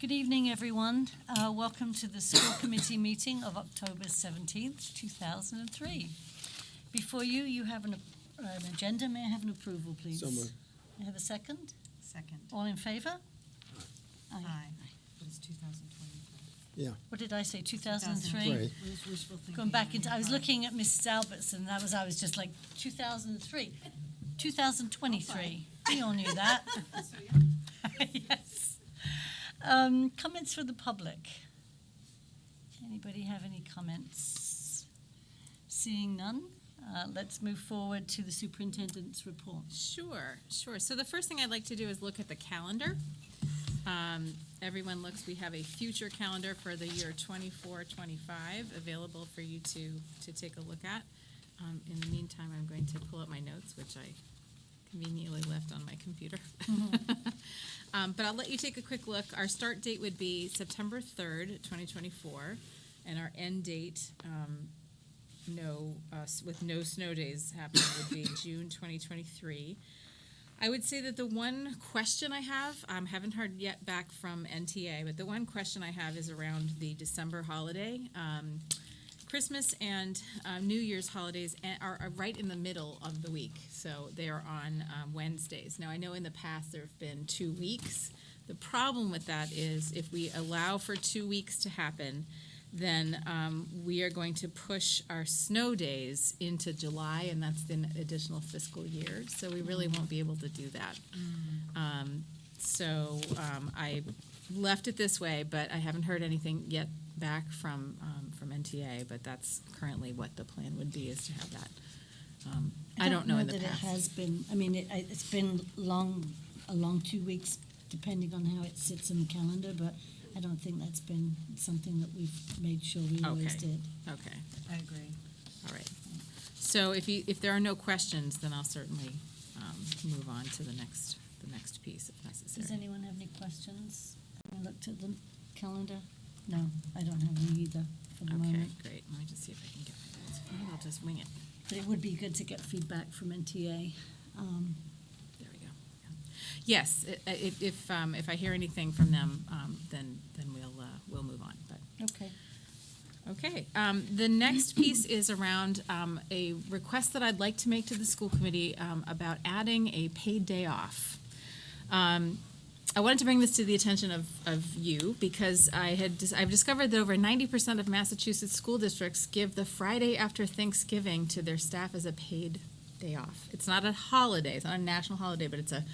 Good evening, everyone. Welcome to the school committee meeting of October 17th, 2003. Before you, you have an agenda. May I have an approval, please? So moved. May I have a second? Second. All in favor? Aye. But it's 2023. Yeah. What did I say, 2003? Right. Wishful thinking. Going back into, I was looking at Mrs. Albertson, I was just like, 2003, 2023. We all knew that. Yes. Comments for the public. Anybody have any comments? Seeing none, let's move forward to the superintendent's report. Sure. So the first thing I'd like to do is look at the calendar. Everyone looks, we have a future calendar for the year 24-25 available for you to take a look at. In the meantime, I'm going to pull up my notes, which I conveniently left on my computer. But I'll let you take a quick look. Our start date would be September 3rd, 2024, and our end date, with no snow days happening, would be June 2023. I would say that the one question I have, haven't heard yet back from NTA, but the one question I have is around the December holiday. Christmas and New Year's holidays are right in the middle of the week, so they are on Wednesdays. Now, I know in the past there have been 2 weeks. The problem with that is if we allow for 2 weeks to happen, then we are going to push our snow days into July, and that's the additional fiscal year, so we really won't be able to do that. So I left it this way, but I haven't heard anything yet back from NTA, but that's currently what the plan would be, is to have that. I don't know in the that past. it has been, I mean, it's been a long 2 weeks, depending on how it sits in the calendar, but I don't think that's been something that we've made sure we always did. Okay, I agree. all right. So if there are no questions, then I'll certainly move on to the next piece if necessary. Does anyone have any questions? Have you looked at the calendar? No, I don't have any either for the Okay, moment. great. Let me just see if I can get my notes. Maybe I'll just wing it. But it would be good to get feedback from NTA. There we go. Yes, if I hear anything from them, then we'll move on. But Okay. the next piece is around a request that I'd like to make to the school committee about adding a paid day off. I wanted to bring this to the attention of you because I've discovered that over 90% of Massachusetts school districts give the Friday after Thanksgiving to their staff as a paid day off. It's not a holiday, it's not a national holiday, but it's a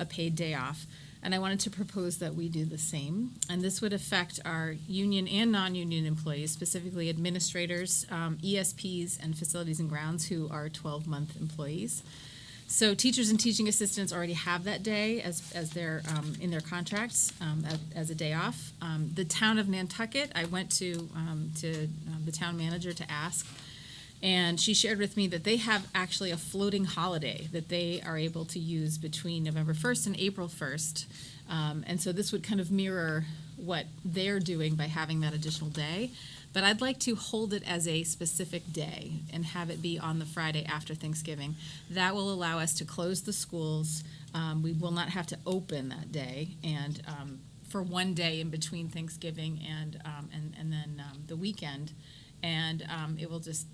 paid day off. And I wanted to propose that we do the same. And this would affect our union and non-union employees, specifically administrators, ESPs, and facilities and grounds who are 12-month employees. So teachers and teaching assistants already have that day as their in their contracts as a day off. The town of Nantucket, I went to the town manager to ask, and she shared with me that they have actually a floating holiday that they are able to use between November 1st and April 1st. And so this would kind of mirror what they're doing by having that additional day. But I'd like to hold it as a specific day and have it be on the Friday after Thanksgiving. That will allow us to close the schools. We will not have to open that day, and for one day in between Thanksgiving and then the weekend. And it will just,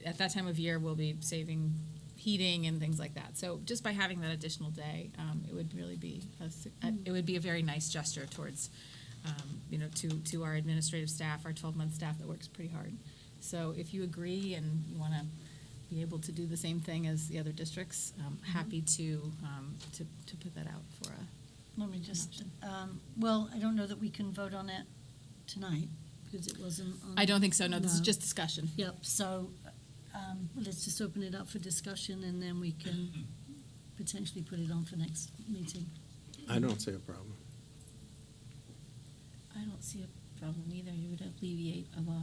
at that time of year, we'll be saving heating and things like that. So just by having that additional day, it would really be a very nice gesture towards to our administrative staff, our 12-month staff that works pretty hard. So if you agree and you want to be able to do the same thing as the other districts, happy to put that out for a. Let me just, I don't know that we can vote on it tonight because it wasn't on. I don't think so. No, this is just discussion. Yep, so let's just open it up for discussion and then we can potentially put it on for next meeting. I don't see a problem. I don't see a problem either. It would alleviate a lot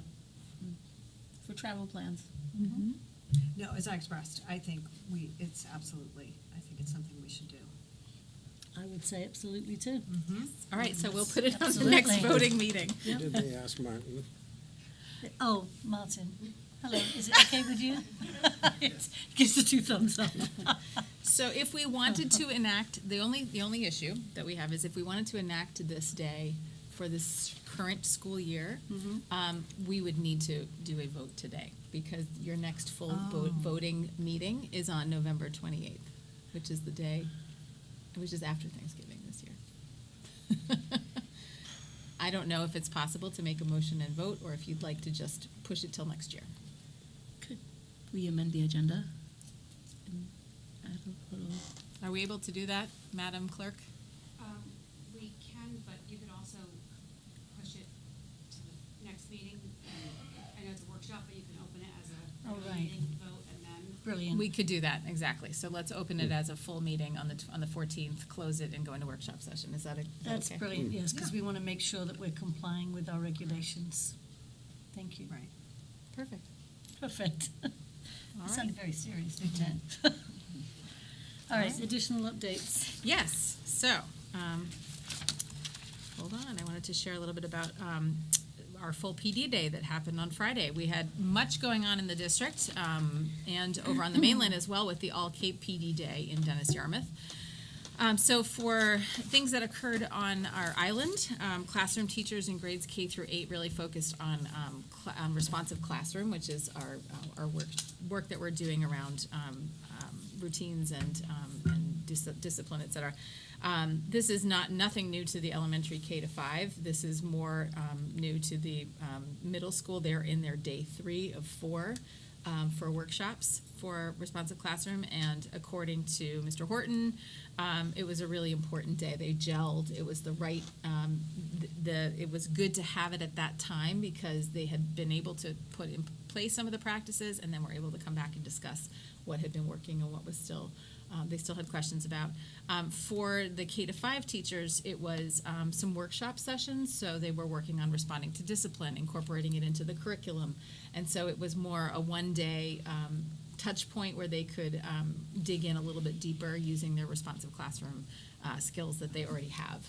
for travel plans. Mm-hmm. No, as I expressed, I think I think it's something we should do. I would say absolutely too. Mm-hmm. All right, so we'll put it on the Absolutely. next voting meeting. Yep. Did they ask Martin? Oh, Martin. Hello, is it okay with you? It gives the two thumbs up. So if we wanted to enact, the only issue that we have is if we wanted to enact this day for this current school year, we would need to do a vote today, because your next full voting meeting is on November 28th, which is after Thanksgiving this year. I don't know if it's possible to make a motion and vote, or if you'd like to just push it till next year. Could we amend the agenda? And add a little. Are we able to do that, Madam Clerk? We can, but you could also push it to the next meeting. I know it's a workshop, but you can open it as a Oh, regular right. meeting, vote, and then. Brilliant. We could do that, exactly. So let's open it as a full meeting on the 14th, close it, and go into workshop session. Is that That's okay? brilliant, yes, because we want to make sure that we're complying with our regulations. Thank you. Right. Perfect. Perfect. All You right. sounded very serious, didn't it? All right, right. additional updates. Yes, so, hold on, I wanted to share a little bit about our full PD day that happened on Friday. We had much going on in the district and over on the mainland as well with the All Cape PD Day in Dennis Yarmouth. So for things that occurred on our island, classroom teachers in grades K through 8 really focused on responsive classroom, which is our work that we're doing around routines and discipline, et cetera. This is nothing new to the elementary K to 5. This is more new to the middle school. They're in their day 3 of 4 for workshops for responsive classroom, and according to Mr. Horton, it was a really important day. They gelled. It was the right. It was good to have it at that time because they had been able to put in place some of the practices, and then were able to come back and discuss what had been working and what was still. They still had questions about. For the K to 5 teachers, it was some workshop sessions, so they were working on responding to discipline, incorporating it into the curriculum, and so it was more a one-day touch point where they could dig in a little bit deeper using their responsive classroom skills that they already have.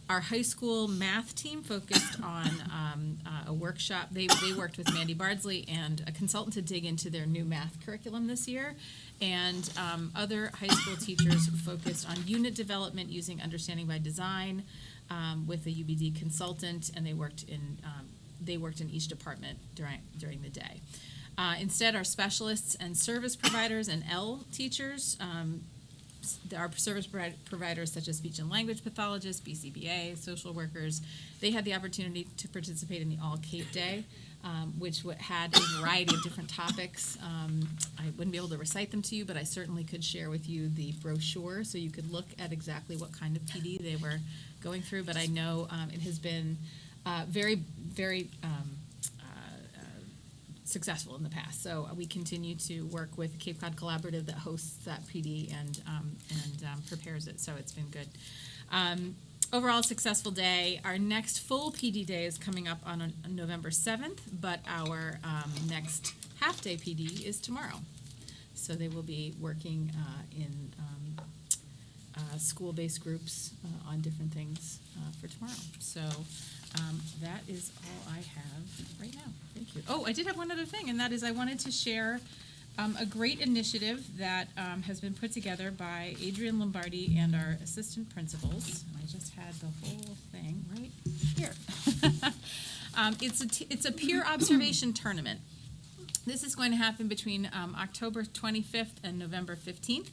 Our high school math team focused on a workshop. They worked with Mandy Bardsley and a consultant to dig into their new math curriculum this year. And other high school teachers focused on unit development using Understanding by Design with a UBD consultant, and they worked in each department during the day. Instead, our specialists and service providers and L teachers, our service providers such as speech and language pathologists, BCBA, social workers, they had the opportunity to participate in the All Cape Day, which had a variety of different topics. I wouldn't be able to recite them to you, but I certainly could share with you the brochure so you could look at exactly what kind of PD they were going through. But I know it has been very, very successful in the past. So we continue to work with Cape Cod Collaborative that hosts that PD and prepares it. So it's been good. Overall, successful day. Our next full PD day is coming up on November 7th, but our next half-day PD is tomorrow. So they will be working in school-based groups on different things for tomorrow. So that is all I have right now. Thank you. Oh, I did have one other thing, and that is I wanted to share a great initiative that has been put together by Adrian Lombardi and our assistant principals. I just had the whole thing right here. It's a peer observation tournament. This is going to happen between October 25th and November 15th.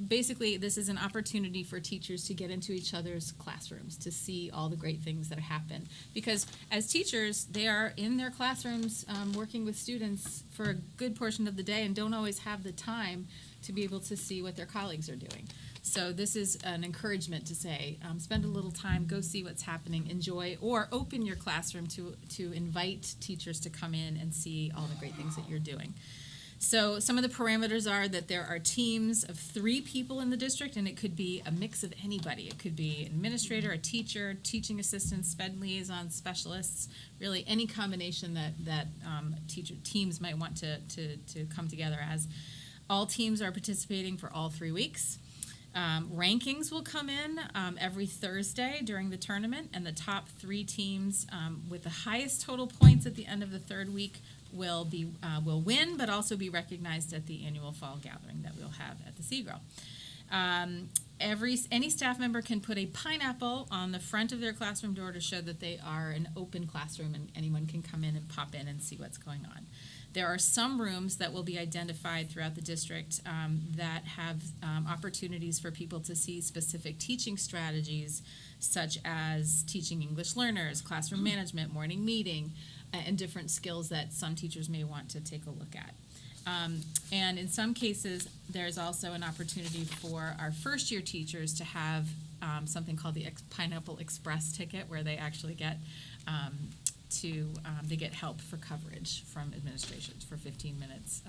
Basically, this is an opportunity for teachers to get into each other's classrooms to see all the great things that happen. Because as teachers, they are in their classrooms working with students for a good portion of the day and don't always have the time to be able to see what their colleagues are doing. So this is an encouragement to say, spend a little time, go see what's happening, enjoy, or open your classroom to invite teachers to come in and see all the great things that you're doing. So some of the parameters are that there are teams of 3 people in the district, and it could be a mix of anybody. It could be an administrator, a teacher, teaching assistants, sped liaisons, specialists, really any combination that teacher teams might want to come together as. All teams are participating for all 3 weeks. Rankings will come in every Thursday during the tournament, and the top 3 teams with the highest total points at the end of the 3rd week will win, but also be recognized at the annual fall gathering that we'll have at the Seagull. Any staff member can put a pineapple on the front of their classroom door to show that they are an open classroom and anyone can come in and pop in and see what's going on. There are some rooms that will be identified throughout the district that have opportunities for people to see specific teaching strategies, such as teaching English learners, classroom management, morning meeting, and different skills that some teachers may want to take a look at. And in some cases, there's also an opportunity for our first-year teachers to have something called the Pineapple Express ticket, where they actually get they get help for coverage from administration for 15 minutes,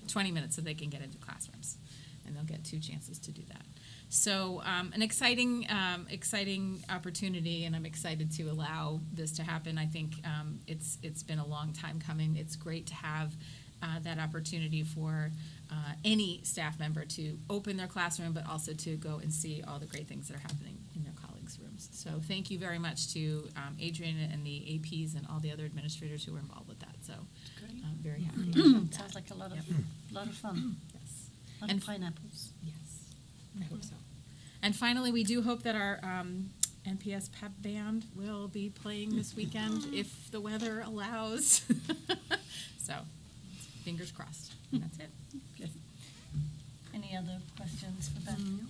20 minutes, so they can get into classrooms, and they'll get 2 chances to do that. So an exciting opportunity, and I'm excited to allow this to happen. I think it's been a long time coming. It's great to have that opportunity for any staff member to open their classroom, but also to go and see all the great things that are happening in their colleagues' rooms. So thank you very much to Adrian and the APs and all the other administrators who were involved with that. So I'm very happy. about that. Sounds like a lot of Yep. fun. Yes. Lot And of pineapples. Yes, I hope so. And finally, we do hope that our NPS pep band will be playing this weekend if the weather allows. So, fingers crossed. And that's it. Good. Any other questions for Ben?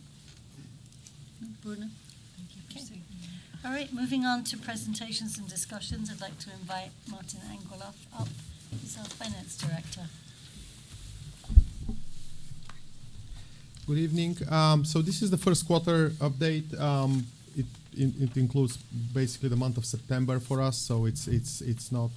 Bruna? Thank you for Okay. saying All right, moving on to presentations and discussions. I'd like to invite Martin Anguelov up. He's our finance director. Good evening. So this is the first quarter update. It includes basically the month of September for us. So it's not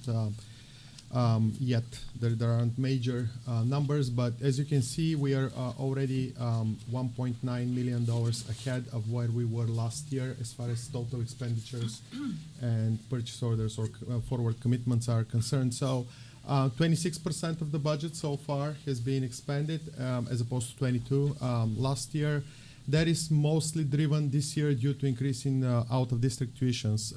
yet there aren't major numbers, but as you can see, we are already $1.9 million ahead of where we were last year as far as total expenditures and purchase orders or forward commitments are concerned. So 26% of the budget so far has been expended as opposed to 22 last year. That is mostly driven this year due to increase in out-of-district tuitions.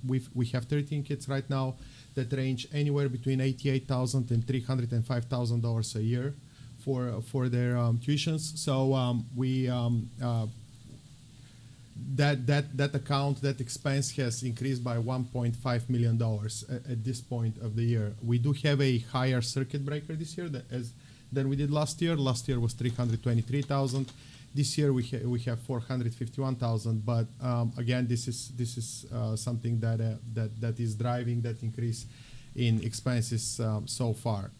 We have 13 kids right now that range anywhere between $88,000 and $305,000 a year for their tuitions. So that account, that expense has increased by $1.5 million at this point of the year. We do have a higher circuit breaker this year than we did last year. Last year was $323,000. This year we have $451,000. But again, this is something that is driving that increase in expenses so far.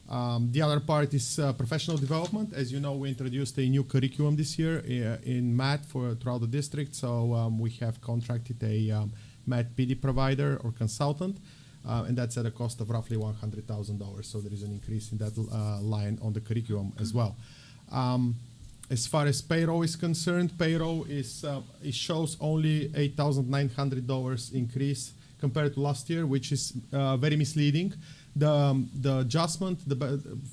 The other part is professional development. As you know, we introduced a new curriculum this year in math throughout the district. So we have contracted a math PD provider or consultant, and that's at a cost of roughly $100,000. So there is an increase in that line on the curriculum as well. As far as payroll is concerned, payroll it shows only $8,900 increase compared to last year, which is very misleading. The adjustment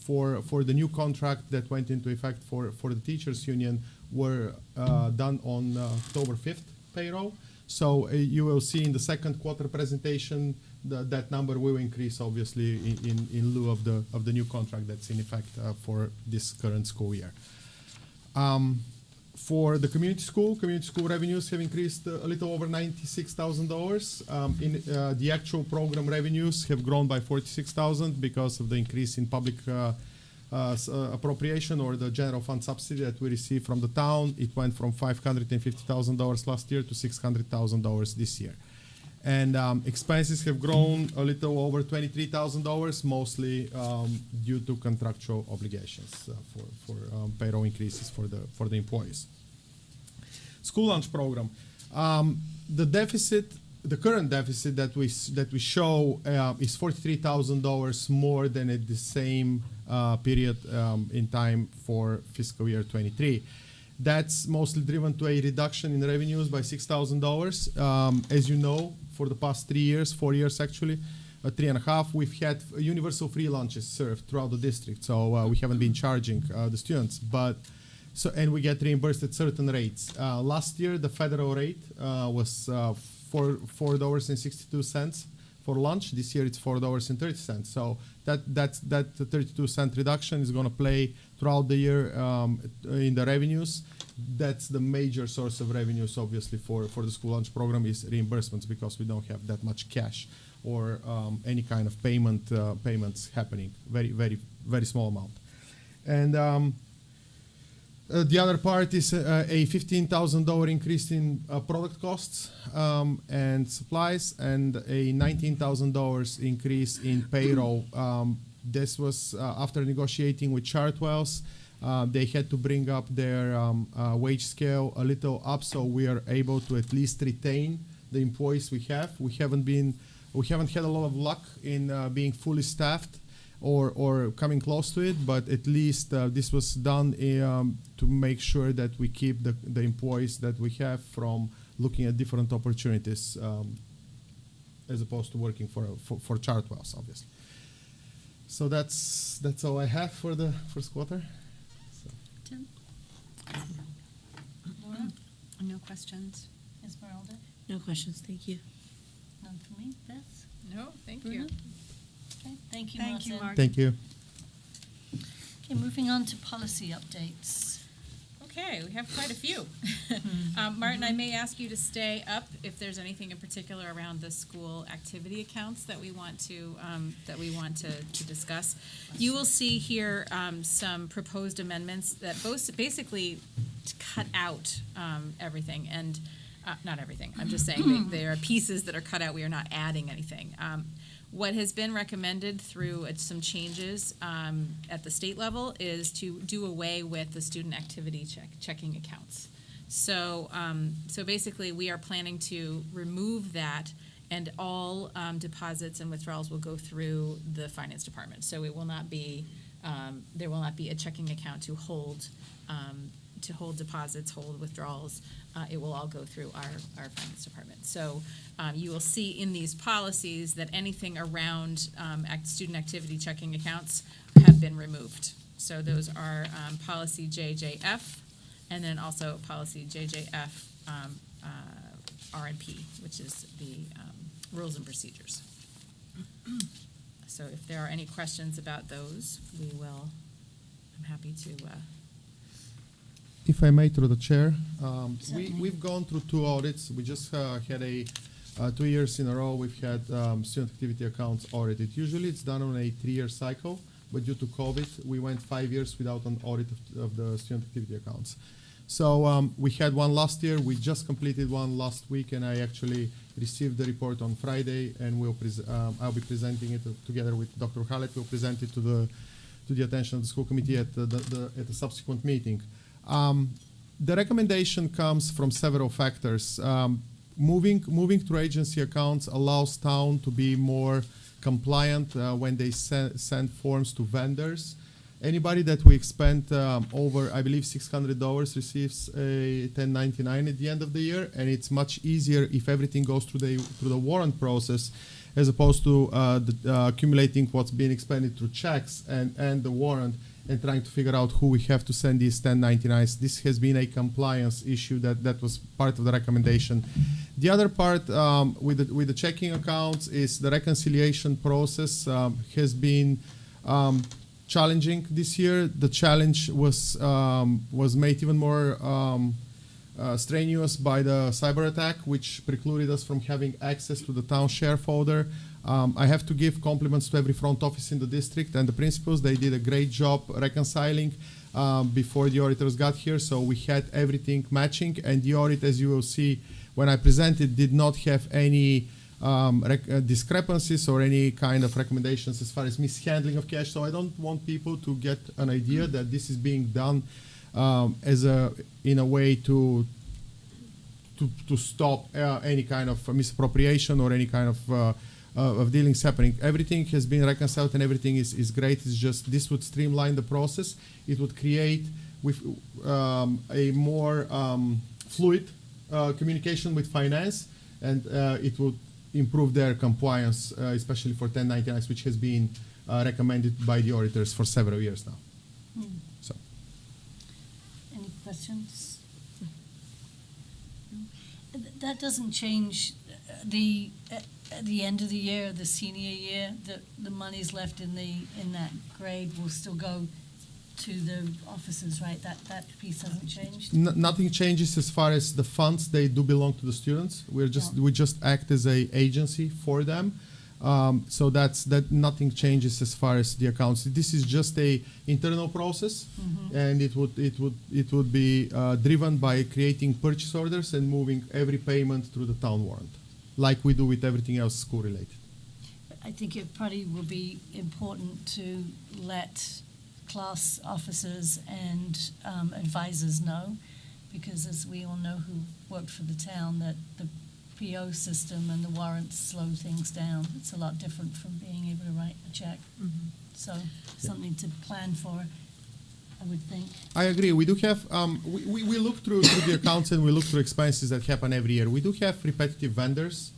for the new contract that went into effect for the teachers union were done on October 5th payroll. So you will see in the second quarter presentation that number will increase obviously in lieu of the new contract that's in effect for this current school year. For the community school revenues have increased a little over $96,000. The actual program revenues have grown by $46,000 because of the increase in public appropriation or the general fund subsidy that we receive from the town. It went from $550,000 last year to $600,000 this year. And expenses have grown a little over $23,000, mostly due to contractual obligations for payroll increases for the employees. School lunch program. The current deficit that we show is $43,000 more than at the same period in time for fiscal year 23. That's mostly driven to a reduction in revenues by $6,000. As you know, for the past 4 years actually, 3.5, we've had universal free lunches served throughout the district. So we haven't been charging the students. But So, and we get reimbursed at certain rates. Last year, the federal rate was $4.62 for lunch. This year, it's $4.30. So that 32-cent reduction is going to play throughout the year in the revenues. That's the major source of revenues, obviously, for the school lunch program is reimbursements, because we don't have that much cash or any kind of payments happening. Very, very, very small amount. And the other part is a $15,000 increase in product costs and supplies, and a $19,000 increase in payroll. This was after negotiating with Chartwells. They had to bring up their wage scale a little up, so we are able to at least retain the employees we have. We haven't had a lot of luck in being fully staffed or coming close to it, but at least this was done to make sure that we keep the employees that we have from looking at different opportunities as opposed to working for Chartwells, obviously. So that's all I have for the first quarter. Tim? Laura? No questions. Esmeralda? No questions, thank you. None for me. Beth? No, thank Bruna? you. Okay, thank you, Thank you, Martin. Martin. Thank you. Okay, moving on to policy updates. Okay, we have quite a few. Martin, I may ask you to stay up if there's anything in particular around the school activity accounts that we want to discuss. You will see here some proposed amendments that basically cut out everything, and not everything. I'm just saying there are pieces that are cut out. We are not adding anything. What has been recommended through some changes at the state level is to do away with the student activity checking accounts. So basically, we are planning to remove that, and all deposits and withdrawals will go through the finance department. So it will not be there will not be a checking account to hold deposits, hold withdrawals. It will all go through our finance department. So you will see in these policies that anything around student activity checking accounts have been removed. So those are policy JJF, and then also policy JJF R&P, which is the rules and procedures. So if there are any questions about those, I'm happy to. If I may, through the chair, we've gone through 2 audits. We just had 2 years in a row. We've had student activity accounts audited. Usually it's done on a 3-year cycle, but due to COVID, we went 5 years without an audit of the student activity accounts. So we had one last year. We just completed one last week, and I actually received the report on Friday, and I'll be presenting it together with Dr. Hallett. We'll present it to the attention of the school committee at the subsequent meeting. The recommendation comes from several factors. Moving through agency accounts allows town to be more compliant when they send forms to vendors. Anybody that we spent over, I believe, $600 receives a 1099 at the end of the year, and it's much easier if everything goes through the warrant process, as opposed to accumulating what's being expended through checks and the warrant, and trying to figure out who we have to send these 1099s. This has been a compliance issue that was part of the recommendation. The other part with the checking accounts is the reconciliation process has been challenging this year. The challenge was made even more strenuous by the cyber attack, which precluded us from having access to the town share folder. I have to give compliments to every front office in the district and the principals. They did a great job reconciling before the auditors got here, so we had everything matching, and the audit, as you will see when I presented, did not have any discrepancies or any kind of recommendations as far as mishandling of cash. So I don't want people to get an idea that this is being done in a way to stop any kind of misappropriation or any kind of dealings happening. Everything has been reconciled and everything is great. It's just this would streamline the process. It would create with a more fluid communication with finance, and it would improve their compliance, especially for 1099s, which has been recommended by the auditors for several years now. So, Any questions? That doesn't change at the end of the year, the senior year, the monies left in that grade will still go to the officers, right? That piece hasn't changed? Nothing changes as far as the funds. They do belong to the students. We just act as a agency for them. So that nothing changes as far as the accounts. This is just a internal process, and it would be driven by creating purchase orders and moving every payment through the town warrant, like we do with everything else school related. I think it probably will be important to let class officers and advisors know, because as we all know who worked for the town, that the PO system and the warrants slow things down. It's a lot different from being able to write a check. So something to plan for, I would think. I agree. We do have, we look through the accounts and we look through expenses that happen every year. We do have repetitive vendors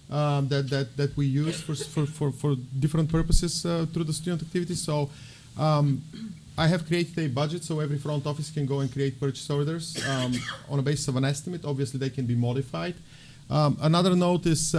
that we use for different purposes through the student activities. So I have created a budget so every front office can go and create purchase orders on a basis of an estimate. Obviously, they can be modified. Another note is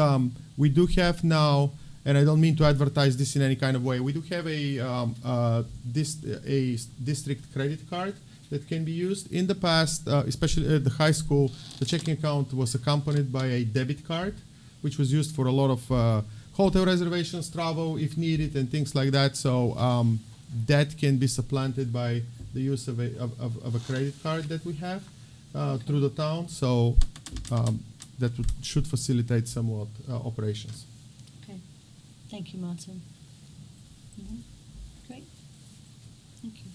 we do have now, and I don't mean to advertise this in any kind of way, we do have a district credit card that can be used. In the past, especially at the high school, the checking account was accompanied by a debit card, which was used for a lot of hotel reservations, travel if needed, and things like that. So that can be supplanted by the use of a credit card that we have through the town. So that should facilitate somewhat operations. Okay. Thank you, Martin. Great. Thank you.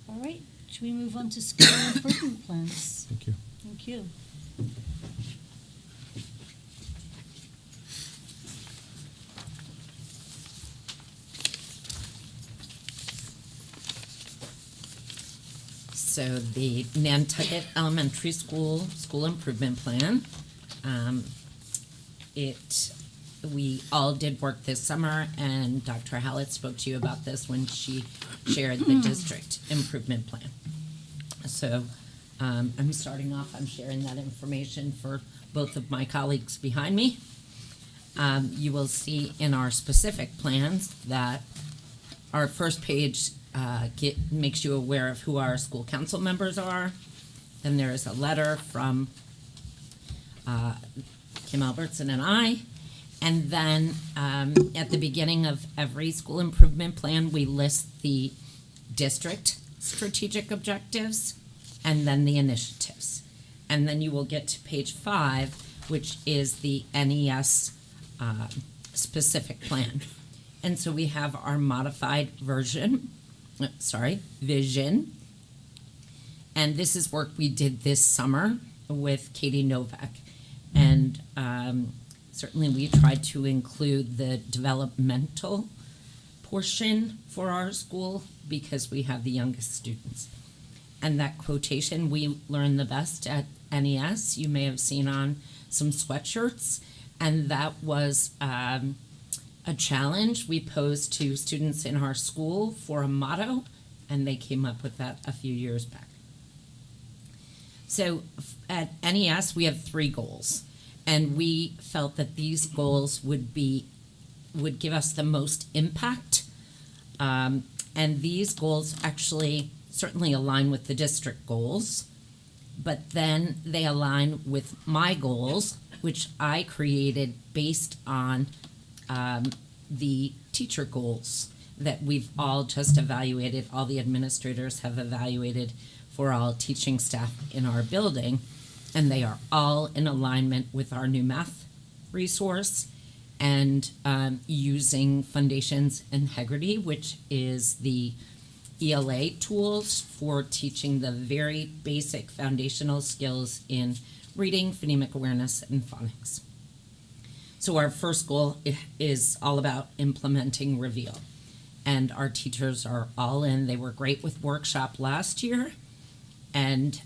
All right. Should we move on to school improvement plans? Thank you. Thank you. So the Nantucket Elementary School Improvement Plan, we all did work this summer, and Dr. Hallett spoke to you about this when she shared the district improvement plan. So I'm starting off, I'm sharing that information for both of my colleagues behind me. You will see in our specific plans that our first page makes you aware of who our school council members are. Then there is a letter from Kim Albertson and I. And then at the beginning of every school improvement plan, we list the district strategic objectives and then the initiatives. And then you will get to page 5, which is the NES specific plan. And so we have our modified vision. And this is work we did this summer with Katie Novak. And certainly we tried to include the developmental portion for our school because we have the youngest students. And that quotation, "We learn the best at NES," you may have seen on some sweatshirts. And that was a challenge we posed to students in our school for a motto, and they came up with that a few years back. So at NES, we have 3 goals, and we felt that these goals would give us the most impact. And these goals actually certainly align with the district goals, but then they align with my goals, which I created based on the teacher goals that we've all just evaluated, all the administrators have evaluated for all teaching staff in our building, and they are all in alignment with our new math resource and using Foundations Integrity, which is the ELA tools for teaching the very basic foundational skills in reading, phonemic awareness, and phonics. So our first goal is all about implementing Reveal. And our teachers are all in. They were great with workshop last year. And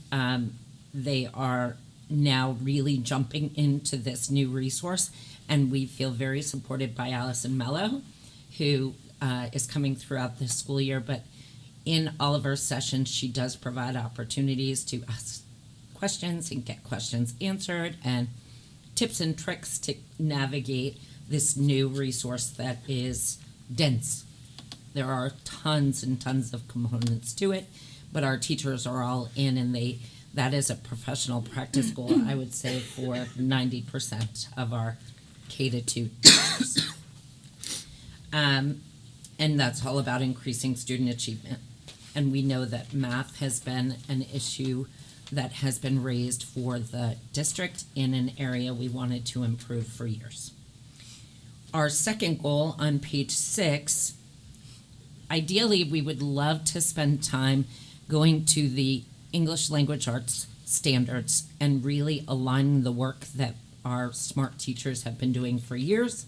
they are now really jumping into this new resource. And we feel very supported by Allison Mello, who is coming throughout the school year. But in all of our sessions, she does provide opportunities to ask questions and get questions answered, and tips and tricks to navigate this new resource that is dense. There are tons and tons of components to it, but our teachers are all in, and that is a professional practice goal, I would say, for 90% of our K-2 teachers. And that's all about increasing student achievement. And we know that math has been an issue that has been raised for the district in an area we wanted to improve for years. Our second goal on page 6, ideally we would love to spend time going to the English language arts standards and really aligning the work that our smart teachers have been doing for years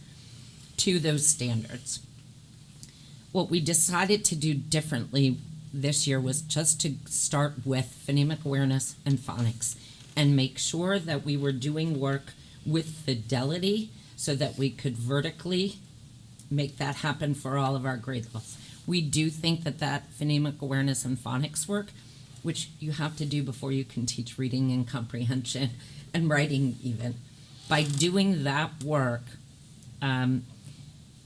to those standards. What we decided to do differently this year was just to start with phonemic awareness and phonics and make sure that we were doing work with fidelity so that we could vertically make that happen for all of our grade levels. We do think that phonemic awareness and phonics work, which you have to do before you can teach reading and comprehension and writing even, by doing that work,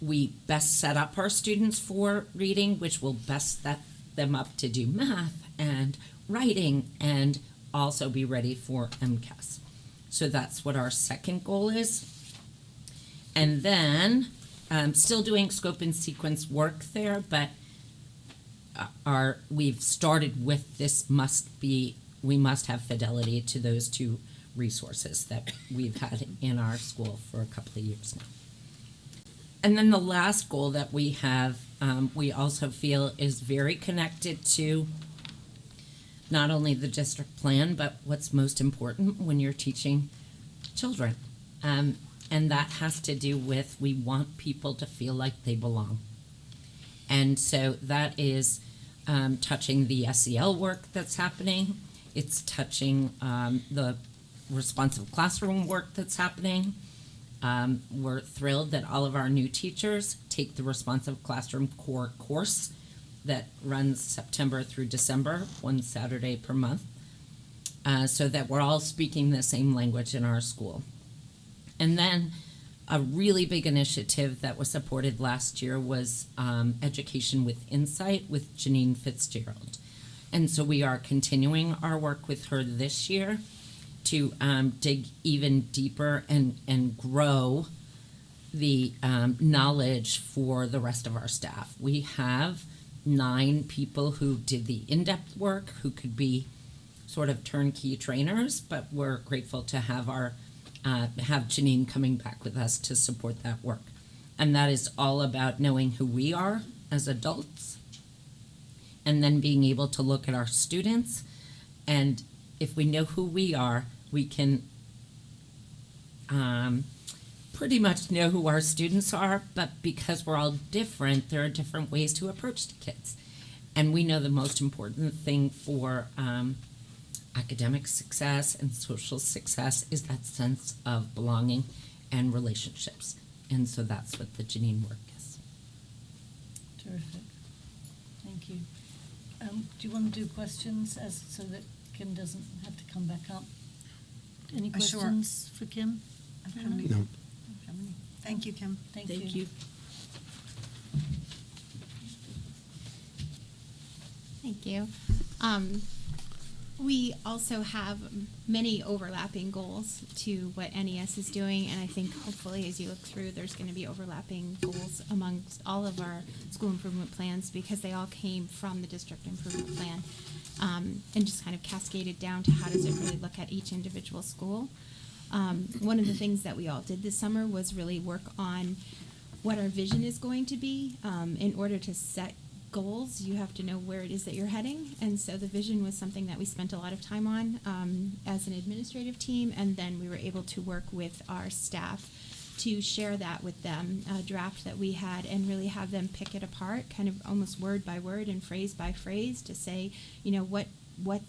we best set up our students for reading, which will best set them up to do math and writing and also be ready for MCAS. So that's what our second goal is. And then still doing scope and sequence work there, but we've started with this we must have fidelity to those two resources that we've had in our school for a couple of years now. And then the last goal that we have, we also feel is very connected to not only the district plan, but what's most important when you're teaching children. And that has to do with, we want people to feel like they belong. And so that is touching the SEL work that's happening. It's touching the responsive classroom work that's happening. We're thrilled that all of our new teachers take the responsive classroom core course that runs September through December, one Saturday per month, so that we're all speaking the same language in our school. And then a really big initiative that was supported last year was Education with Insight with Janine Fitzgerald. And so we are continuing our work with her this year to dig even deeper and grow the knowledge for the rest of our staff. We have 9 people who did the in-depth work, who could be sort of turnkey trainers, but we're grateful to have have Janine coming back with us to support that work. And that is all about knowing who we are as adults and then being able to look at our students, and if we know who we are, we can pretty much know who our students are, but because we're all different, there are different ways to approach the kids. And we know the most important thing for academic success and social success is that sense of belonging and relationships. And so that's what the Janine work is. Terrific. Thank you. Do you want to do questions so that Kim doesn't have to come back up? Any Sure. questions for Kim? No. Thank you, Kim. Thank Thank you. you. Thank you. We also have many overlapping goals to what NES is doing, and I think hopefully as you look through, there's going to be overlapping goals amongst all of our school improvement plans because they all came from the district improvement plan, and just kind of cascaded down to how does it really look at each individual school. One of the things that we all did this summer was really work on what our vision is going to be. In order to set goals, you have to know where it is that you're heading, and so the vision was something that we spent a lot of time on as an administrative team, and then we were able to work with our staff to share that with them, a draft that we had, and really have them pick it apart, kind of almost word by word and phrase by phrase to say, you know, what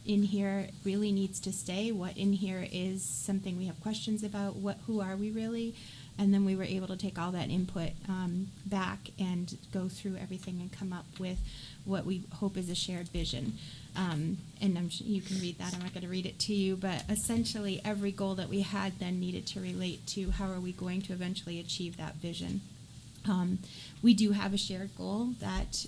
in here really needs to stay, what in here is something we have questions about, who are we really, And then we were able to take all that input back and go through everything and come up with what we hope is a shared vision. And you can read that. I'm not going to read it to you, but essentially every goal that we had then needed to relate to how are we going to eventually achieve that vision. We do have a shared goal that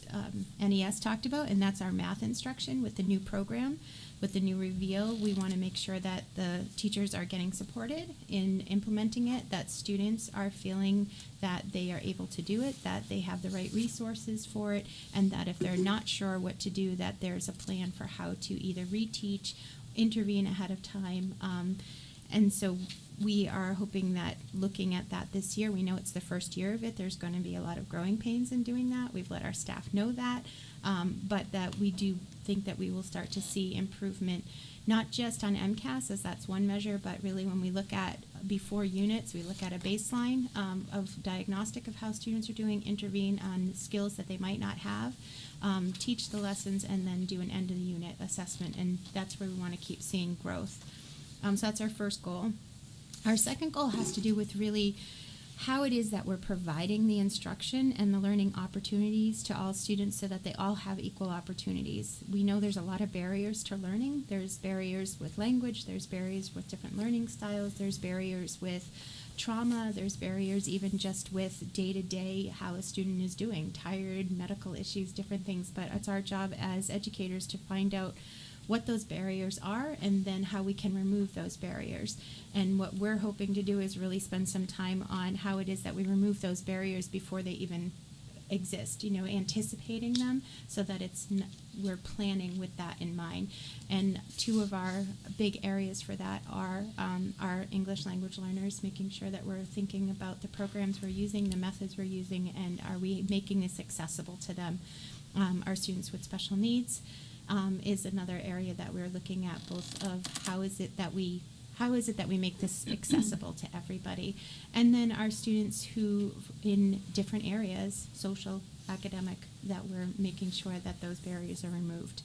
NES talked about, and that's our math instruction with the new program. With the new reveal, we want to make sure that the teachers are getting supported in implementing it, that students are feeling that they are able to do it, that they have the right resources for it, and that if they're not sure what to do, that there's a plan for how to either reteach, intervene ahead of time. And so we are hoping that looking at that this year, we know it's the first year of it, there's going to be a lot of growing pains in doing that. We've let our staff know that, but that we do think that we will start to see improvement, not just on MCAS, as that's one measure, but really when we look at before units, we look at a baseline of diagnostic of how students are doing, intervene on skills that they might not have, teach the lessons, and then do an end of the unit assessment, and that's where we want to keep seeing growth. So that's our first goal. Our second goal has to do with really how it is that we're providing the instruction and the learning opportunities to all students so that they all have equal opportunities. We know there's a lot of barriers to learning. There's barriers with language, there's barriers with different learning styles, there's barriers with trauma, there's barriers even just with day-to-day how a student is doing, tired, medical issues, different things. But it's our job as educators to find out what those barriers are and then how we can remove those barriers. And what we're hoping to do is really spend some time on how it is that we remove those barriers before they even exist, anticipating them so that we're planning with that in mind. And two of our big areas for that are our English language learners, making sure that we're thinking about the programs we're using, the methods we're using, and are we making this accessible to them. Our students with special needs is another area that we're looking at, both of how is it that we make this accessible to everybody, and then our students who in different areas, social, academic, that we're making sure that those barriers are removed.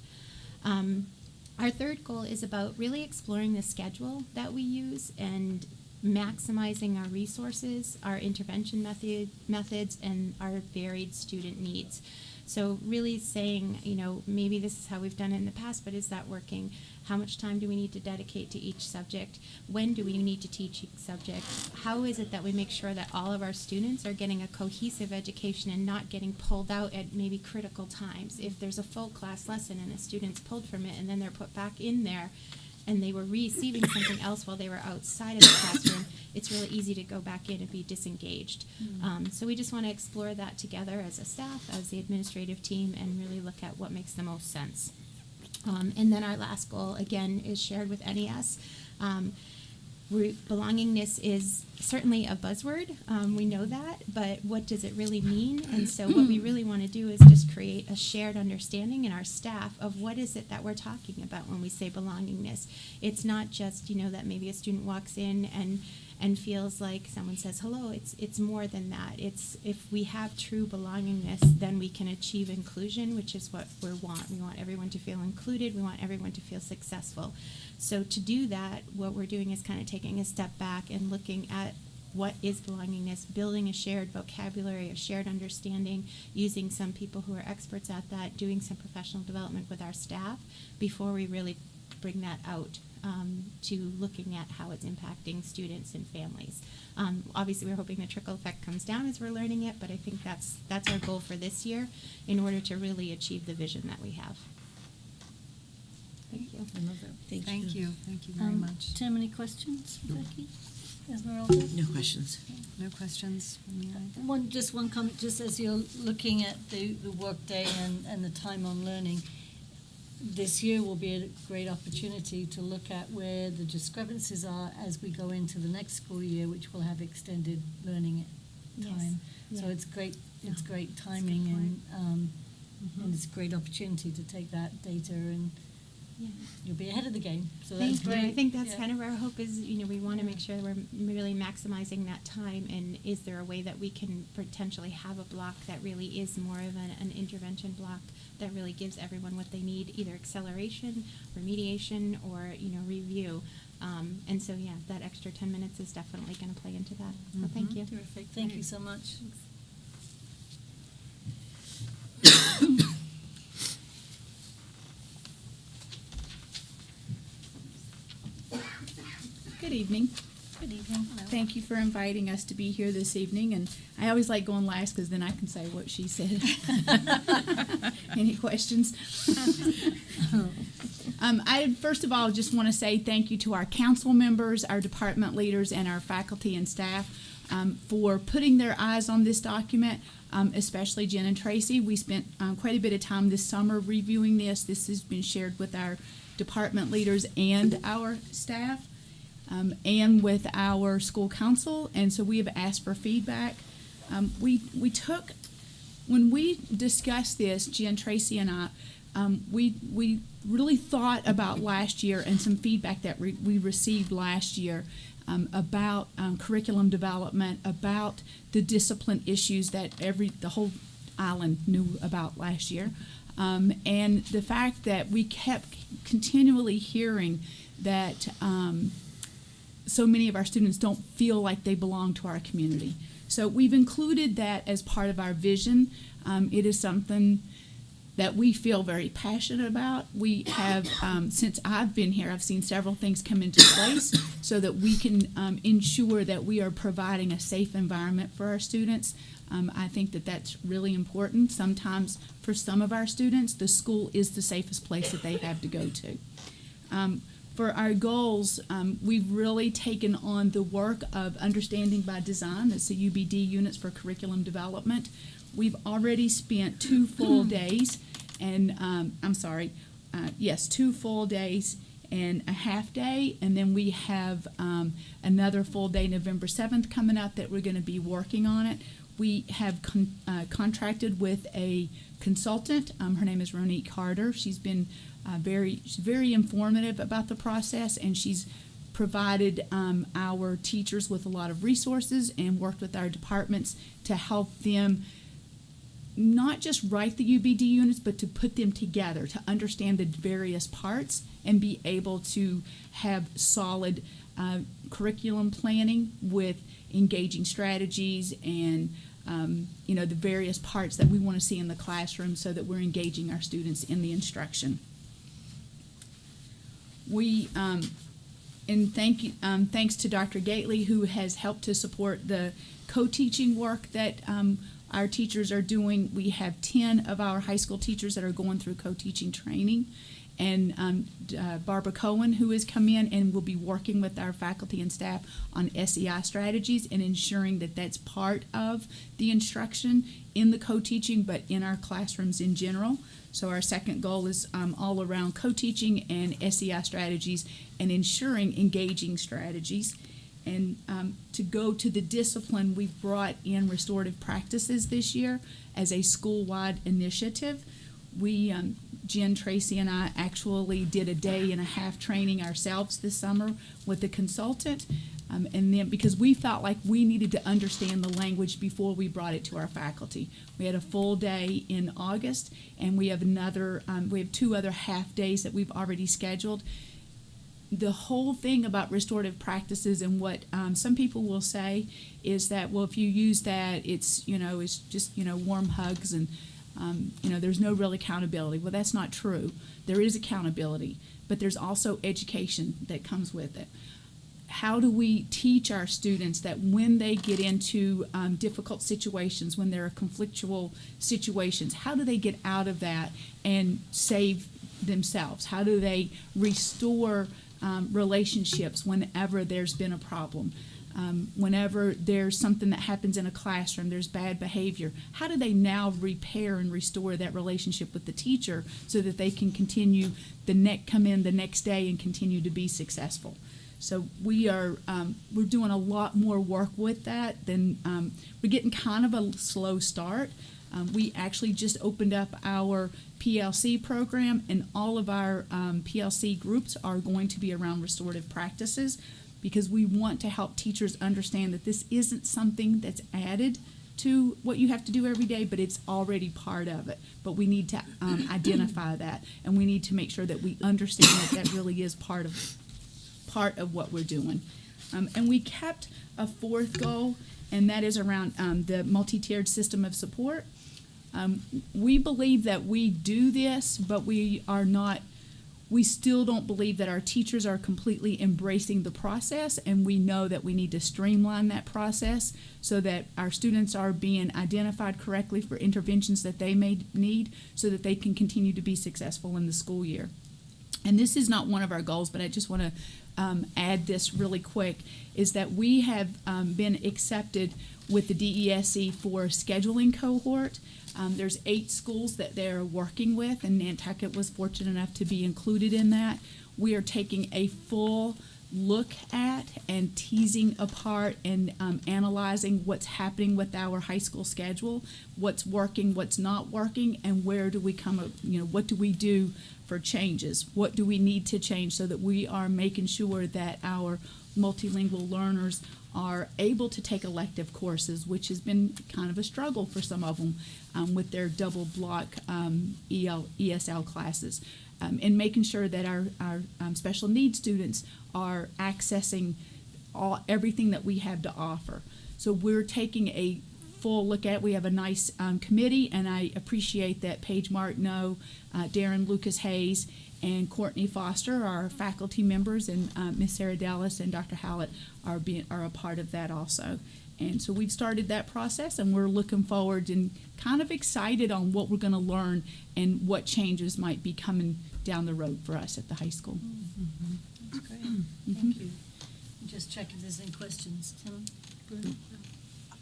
Our third goal is about really exploring the schedule that we use and maximizing our resources, our intervention methods, and our varied student needs. So really saying, maybe this is how we've done it in the past, but is that working? How much time do we need to dedicate to each subject? When do we need to teach each subject? How is it that we make sure that all of our students are getting a cohesive education and not getting pulled out at maybe critical times? If there's a full class lesson and a student's pulled from it and then they're put back in there, and they were receiving something else while they were outside of the classroom, it's really easy to go back in and be disengaged. So we just want to explore that together as a staff, as the administrative team, and really look at what makes the most sense. And then our last goal, again, is shared with NES. Belongingness is certainly a buzzword, we know that, but what does it really mean? And so what we really want to do is just create a shared understanding in our staff of what is it that we're talking about when we say belongingness. It's not just, that maybe a student walks in and feels like someone says hello. It's more than that. It's if we have true belongingness, then we can achieve inclusion, which is what we want. We want everyone to feel included. We want everyone to feel successful. So to do that, what we're doing is kind of taking a step back and looking at what is belongingness, building a shared vocabulary, a shared understanding, using some people who are experts at that, doing some professional development with our staff before we really bring that out to looking at how it's impacting students and families. Obviously, we're hoping the trickle effect comes down as we're learning it, but I think that's our goal for this year in order to really achieve the vision that we have. Thank you. I love that. Thank you very much. Tim, any questions, Becky? Esmeralda? No questions. No questions from you? One comment, just as you're looking at the work day and the time on learning, this year will be a great opportunity to look at where the discrepancies are as we go into the next school year, which will have extended learning time. Yes. So Yeah. it's great timing, and it's a great opportunity to take that data and Yeah. you'll be ahead of the game. So that's Thank you. great. I think that's Yeah. kind of our hope is, we want to make sure we're really maximizing that time, and is there a way that we can potentially have a block that really is more of an intervention block that really gives everyone what they need, either acceleration, remediation, or, review. And so, yeah, that extra 10 minutes is definitely going to play into that. So thank you. Terrific, thank you so much. Good evening. Good evening. Thank you for inviting us to be here this evening, and I always like going last because then I can say what she said. Any questions? I first of all just want to say thank you to our council members, our department leaders, and our faculty and staff for putting their eyes on this document, especially Jen and Tracy. We spent quite a bit of time this summer reviewing this. This has been shared with our department leaders and our staff. And with our school council, and so we have asked for feedback. We took, when we discussed this, Jen, Tracy, and I, we really thought about last year and some feedback that we received last year about curriculum development, about the discipline issues that the whole island knew about last year, and the fact that we kept continually hearing that so many of our students don't feel like they belong to our community. So we've included that as part of our vision. It is something that we feel very passionate about. We have, since I've been here, I've seen several things come into place so that we can ensure that we are providing a safe environment for our students. I think that that's really important. Sometimes for some of our students, the school is the safest place that they have to go to. For our goals, we've really taken on the work of Understanding by Design. That's the UBD units for curriculum development. We've already spent 2 full days, and 2 full days and a half day, and then we have another full day, November 7th, coming up that we're going to be working on it. We have contracted with a consultant. Her name is Ronique Carter. She's been very informative about the process, and she's provided our teachers with a lot of resources and worked with our departments to help them not just write the UBD units, but to put them together, to understand the various parts and be able to have solid curriculum planning with engaging strategies and the various parts that we want to see in the classroom so that we're engaging our students in the instruction. We and thanks to Dr. Gately, who has helped to support the co-teaching work that our teachers are doing. We have 10 of our high school teachers that are going through co-teaching training, and Barbara Cohen, who has come in and will be working with our faculty and staff on SEI strategies and ensuring that that's part of the instruction in the co-teaching, but in our classrooms in general. So our second goal is all around co-teaching and SEI strategies and ensuring engaging strategies. And to go to the discipline, we've brought in restorative practices this year as a school-wide initiative. We, Jen, Tracy, and I actually did a day and a half training ourselves this summer with a consultant. And then because we felt like we needed to understand the language before we brought it to our faculty. We had a full day in August, and we have we have 2 other half days that we've already scheduled. The whole thing about restorative practices and what some people will say is that, well, if you use that, it's just warm hugs and there's no real accountability. Well, that's not true. There is accountability, but there's also education that comes with it. How do we teach our students that when they get into difficult situations, when there are conflictual situations, how do they get out of that and save themselves? How do they restore relationships whenever there's been a problem? Whenever there's something that happens in a classroom, there's bad behavior, how do they now repair and restore that relationship with the teacher so that they can continue come in the next day and continue to be successful? So we're doing a lot more work with that than we're getting kind of a slow start. We actually just opened up our PLC program, and all of our PLC groups are going to be around restorative practices, because we want to help teachers understand that this isn't something that's added to what you have to do every day, but it's already part of it. But we need to identify that, and we need to make sure that we understand that that really is part of part of what we're doing. And we kept a fourth goal, and that is around the multi-tiered system of support. We believe that we do this, but we still don't believe that our teachers are completely embracing the process, and we know that we need to streamline that process so that our students are being identified correctly for interventions that they may need so that they can continue to be successful in the school year. And this is not one of our goals, but I just want to add this really quick, is that we have been accepted with the DESE for scheduling cohort. There's 8 schools that they're working with, and Nantucket was fortunate enough to be included in that. We are taking a full look at and teasing apart and analyzing what's happening with our high school schedule, what's working, what's not working, and where do we what do we do for changes? What do we need to change so that we are making sure that our multilingual learners are able to take elective courses, which has been kind of a struggle for some of them with their double block ESL classes, and making sure that our special needs students are accessing everything that we have to offer. So we're taking a full look at it. We have a nice committee, and I appreciate that Paige Martineau, Darren Lucas Hayes, and Courtney Foster are faculty members, and Miss Sarah Dallas and Dr. Hallett are a part of that also. And so we've started that process, and we're looking forward and kind of excited on what we're going to learn and what changes might be coming down the road for us at the high school. That's great. Thank you. Just check if there's any questions. Tim? Bruna?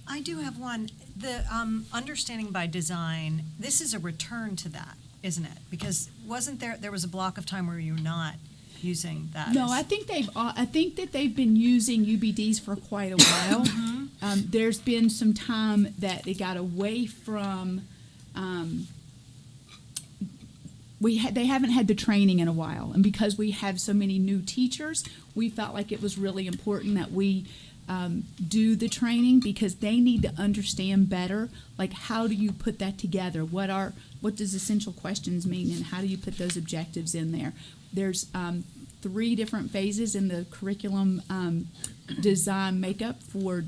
I do have one. The understanding by design, this is a return to that, isn't it? Because wasn't there was a block of time where you were not using that? No, I think that they've been using UBDs for quite a while. There's been some time that they got away from. They haven't had the training in a while, and because we have so many new teachers, we felt like it was really important that we do the training, because they need to understand better, like, how do you put that together? What does essential questions mean, and how do you put those objectives in there? There's 3 different phases in the curriculum design makeup for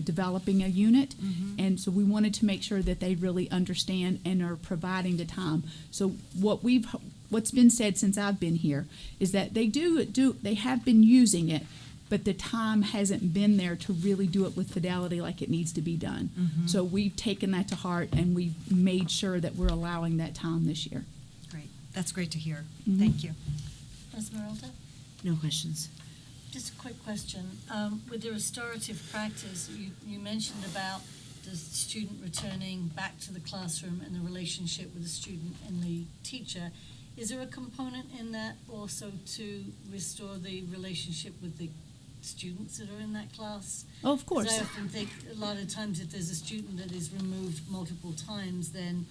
developing a unit, and so we wanted to make sure that they really understand and are providing the time. So what's been said since I've been here is that they have been using it, but the time hasn't been there to really do it with fidelity like it needs to be done. So we've taken that to heart, and we've made sure that we're allowing that time this year. Great. That's great to hear. Thank you. Esmeralda? No questions. Just a quick question. With the restorative practice, you mentioned about the student returning back to the classroom and the relationship with the student and the teacher. Is there a component in that also to restore the relationship with the students that are in that class? Oh, of course. 'Cause I often think a lot of times if there's a student that is removed multiple times, then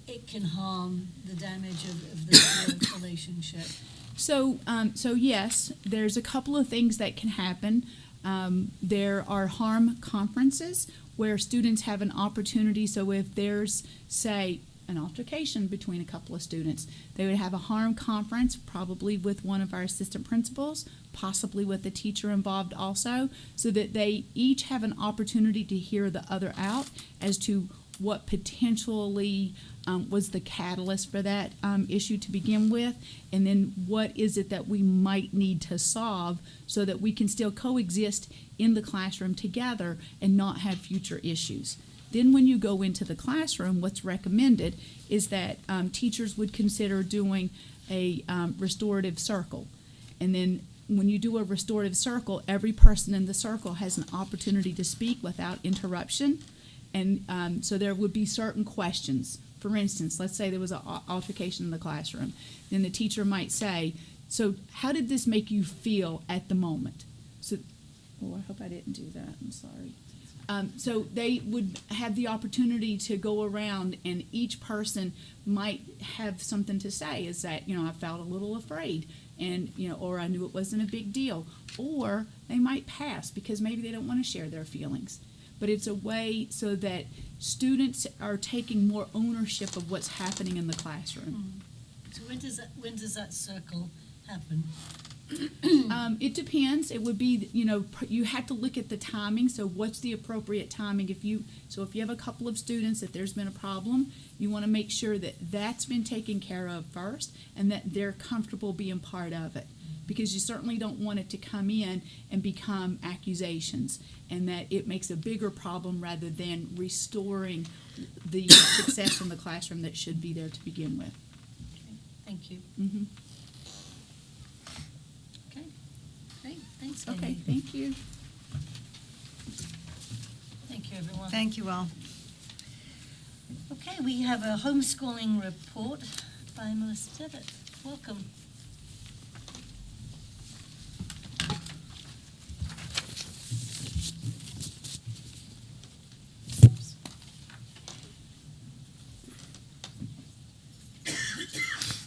it can harm the damage of the relationship. So yes, there's a couple of things that can happen. There are harm conferences where students have an opportunity. So if there's, say, an altercation between a couple of students, they would have a harm conference, probably with one of our assistant principals, possibly with the teacher involved also, so that they each have an opportunity to hear the other out as to what potentially was the catalyst for that issue to begin with, and then what is it that we might need to solve so that we can still coexist in the classroom together and not have future issues. Then when you go into the classroom, what's recommended is that teachers would consider doing a restorative circle. And then when you do a restorative circle, every person in the circle has an opportunity to speak without interruption. And so there would be certain questions. For instance, let's say there was an altercation in the classroom. Then the teacher might say, so how did this make you feel at the moment? So, I hope I didn't do that. I'm sorry. So they would have the opportunity to go around, and each person might have something to say. Is that, I felt a little afraid, and or I knew it wasn't a big deal, or they might pass because maybe they don't want to share their feelings. But it's a way so that students are taking more ownership of what's happening in the classroom. So when does that circle happen? It depends. It would be, you have to look at the timing. So what's the appropriate timing? If you have a couple of students that there's been a problem, you want to make sure that that's been taken care of first and that they're comfortable being part of it. Because you certainly don't want it to come in and become accusations, and that it makes a bigger problem rather than restoring the success in the classroom that should be there to begin with. Thank you. Mm-hmm. Okay, great, thanks, Okay, Mandy. thank you. Thank you, everyone. Thank you all. Okay, we have a homeschooling report by Mellisa Devitt. Welcome.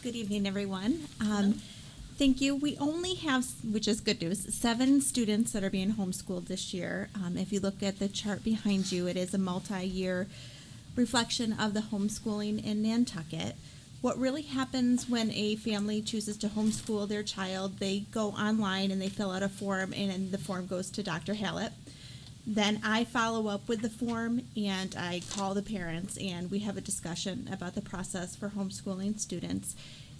Good evening, everyone. Thank you. We only have, which is good news, 7 students that are being homeschooled this year. If you look at the chart behind you, it is a multi-year reflection of the homeschooling in Nantucket. What really happens when a family chooses to homeschool their child, they go online and they fill out a form, and the form goes to Dr. Hallett. Then I follow up with the form and I call the parents and we have a discussion about the process for homeschooling students.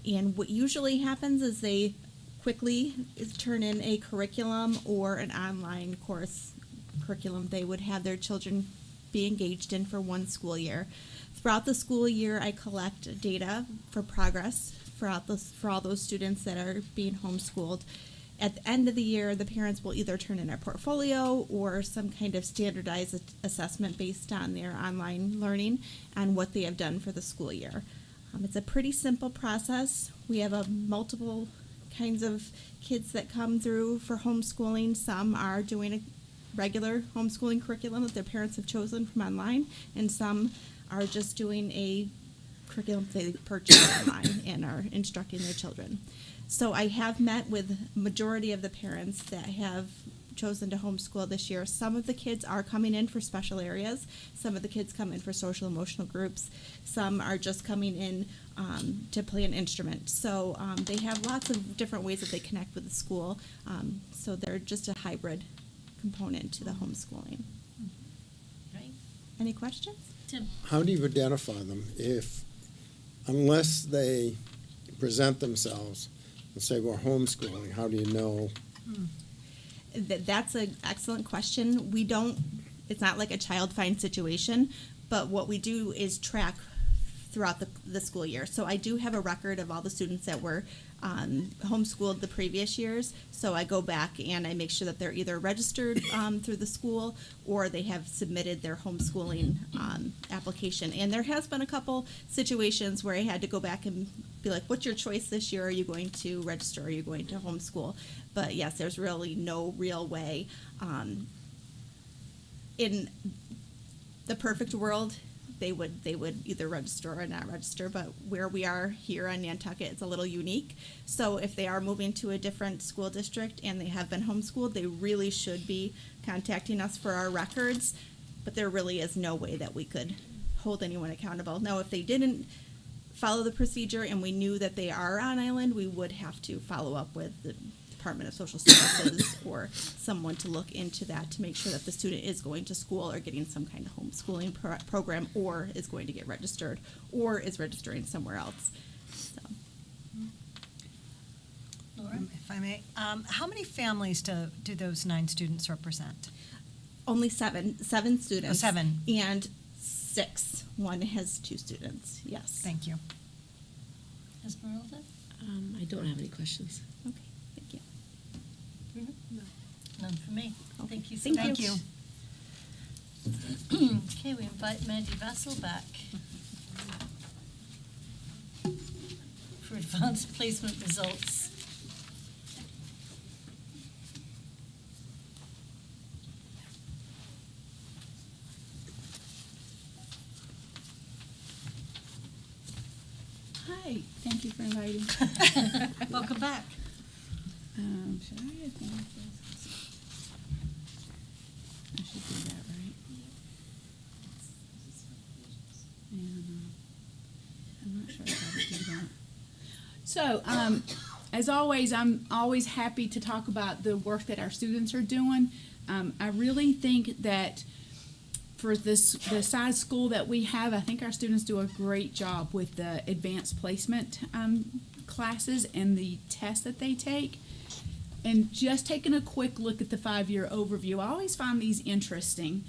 And what usually happens is they quickly turn in a curriculum or an online course curriculum they would have their children be engaged in for one school year. Throughout the school year, I collect data for progress for all those students that are being homeschooled. At the end of the year, the parents will either turn in a portfolio or some kind of standardized assessment based on their online learning and what they have done for the school year. It's a pretty simple process. We have multiple kinds of kids that come through for homeschooling. Some are doing a regular homeschooling curriculum that their parents have chosen from online, and some are just doing a curriculum they purchased online and are instructing their children. So I have met with majority of the parents that have chosen to homeschool this year. Some of the kids are coming in for special areas. Some of the kids come in for social emotional groups. Some are just coming in to play an instrument. So they have lots of different ways that they connect with the school. So they're just a hybrid component to the homeschooling. Great. Any questions? Tim? How do you identify them unless they present themselves and say we're homeschooling, how do you know? That's an excellent question. We don't, it's not like a child find situation, but what we do is track throughout the school year. So I do have a record of all the students that were homeschooled the previous years. So I go back and I make sure that they're either registered through the school or they have submitted their homeschooling application. And there has been a couple situations where I had to go back and be like, what's your choice this year? Are you going to register? Are you going to homeschool? But yes, there's really no real way. In the perfect world, they would either register or not register, but where we are here on Nantucket, it's a little unique. So if they are moving to a different school district and they have been homeschooled, they really should be contacting us for our records, but there really is no way that we could hold anyone accountable. Now, if they didn't follow the procedure and we knew that they are on island, we would have to follow up with the Department of Social Services or someone to look into that to make sure that the student is going to school or getting some kind of homeschooling program or is going to get registered or is registering somewhere else. So. Laura? If I may, how many families do those 9 students represent? Only seven students. Oh, 7. And 6. One has 2 students, yes. Thank you. Esmeralda? I don't have any questions. Okay, thank you. Bruna? None for me. Okay. Thank you so Thank much. you. Okay, we invite Mandy Vasil back for advanced placement results. Hi, thank you for inviting. Welcome back. Should I advance this? I should do that, right? And I'm not sure how to do that. So, As always, I'm always happy to talk about the work that our students are doing. I really think that for the size school that we have, I think our students do a great job with the advanced placement classes and the tests that they take. And just taking a quick look at the 5-year overview, I always find these interesting.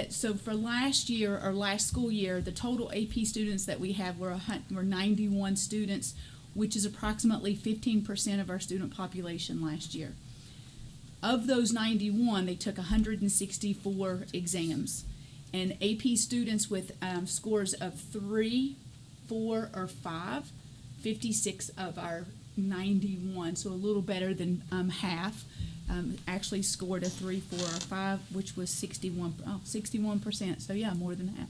So for last year or last school year, the total AP students that we have were 91 students, which is approximately 15% of our student population last year. Of those 91, they took 164 exams. And AP students with scores of 3, 4, or 5, 56 of our 91, so a little better than half, actually scored a 3, 4, or 5, which was 61%. So yeah, more than half.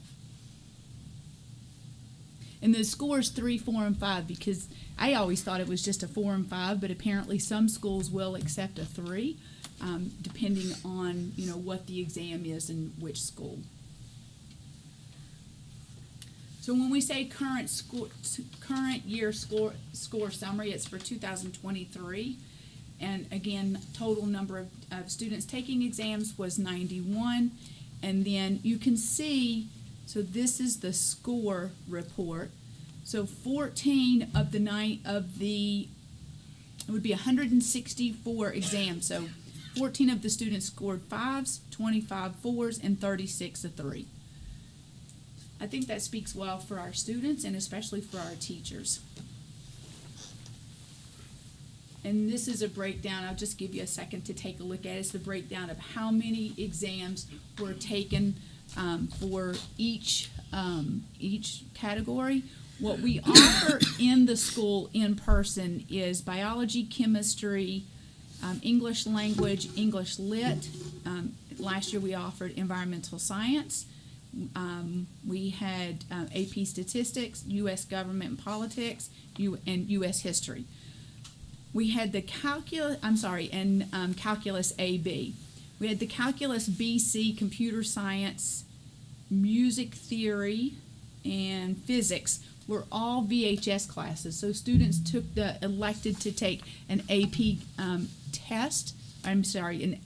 And the scores 3, 4, and 5, because I always thought it was just a 4 and 5, but apparently some schools will accept a 3, depending on what the exam is in which school. So when we say current year score summary, it's for 2023, and again, total number of students taking exams was 91, and then you can see. So this is the score report. So 14 of it would be 164 exams. So 14 of the students scored 5s, 25 4s, and 36 a 3. I think that speaks well for our students and especially for our teachers. And this is a breakdown. I'll just give you a second to take a look at it. It's the breakdown of how many exams were taken for each category. What we offer in the school in person is biology, chemistry, English language, English lit. Last year we offered environmental science. We had AP statistics, U.S. government and politics, and U.S. history. We had the calculus AB. We had the calculus BC, computer science, music theory, and physics were all VHS classes. So students elected to take an AP an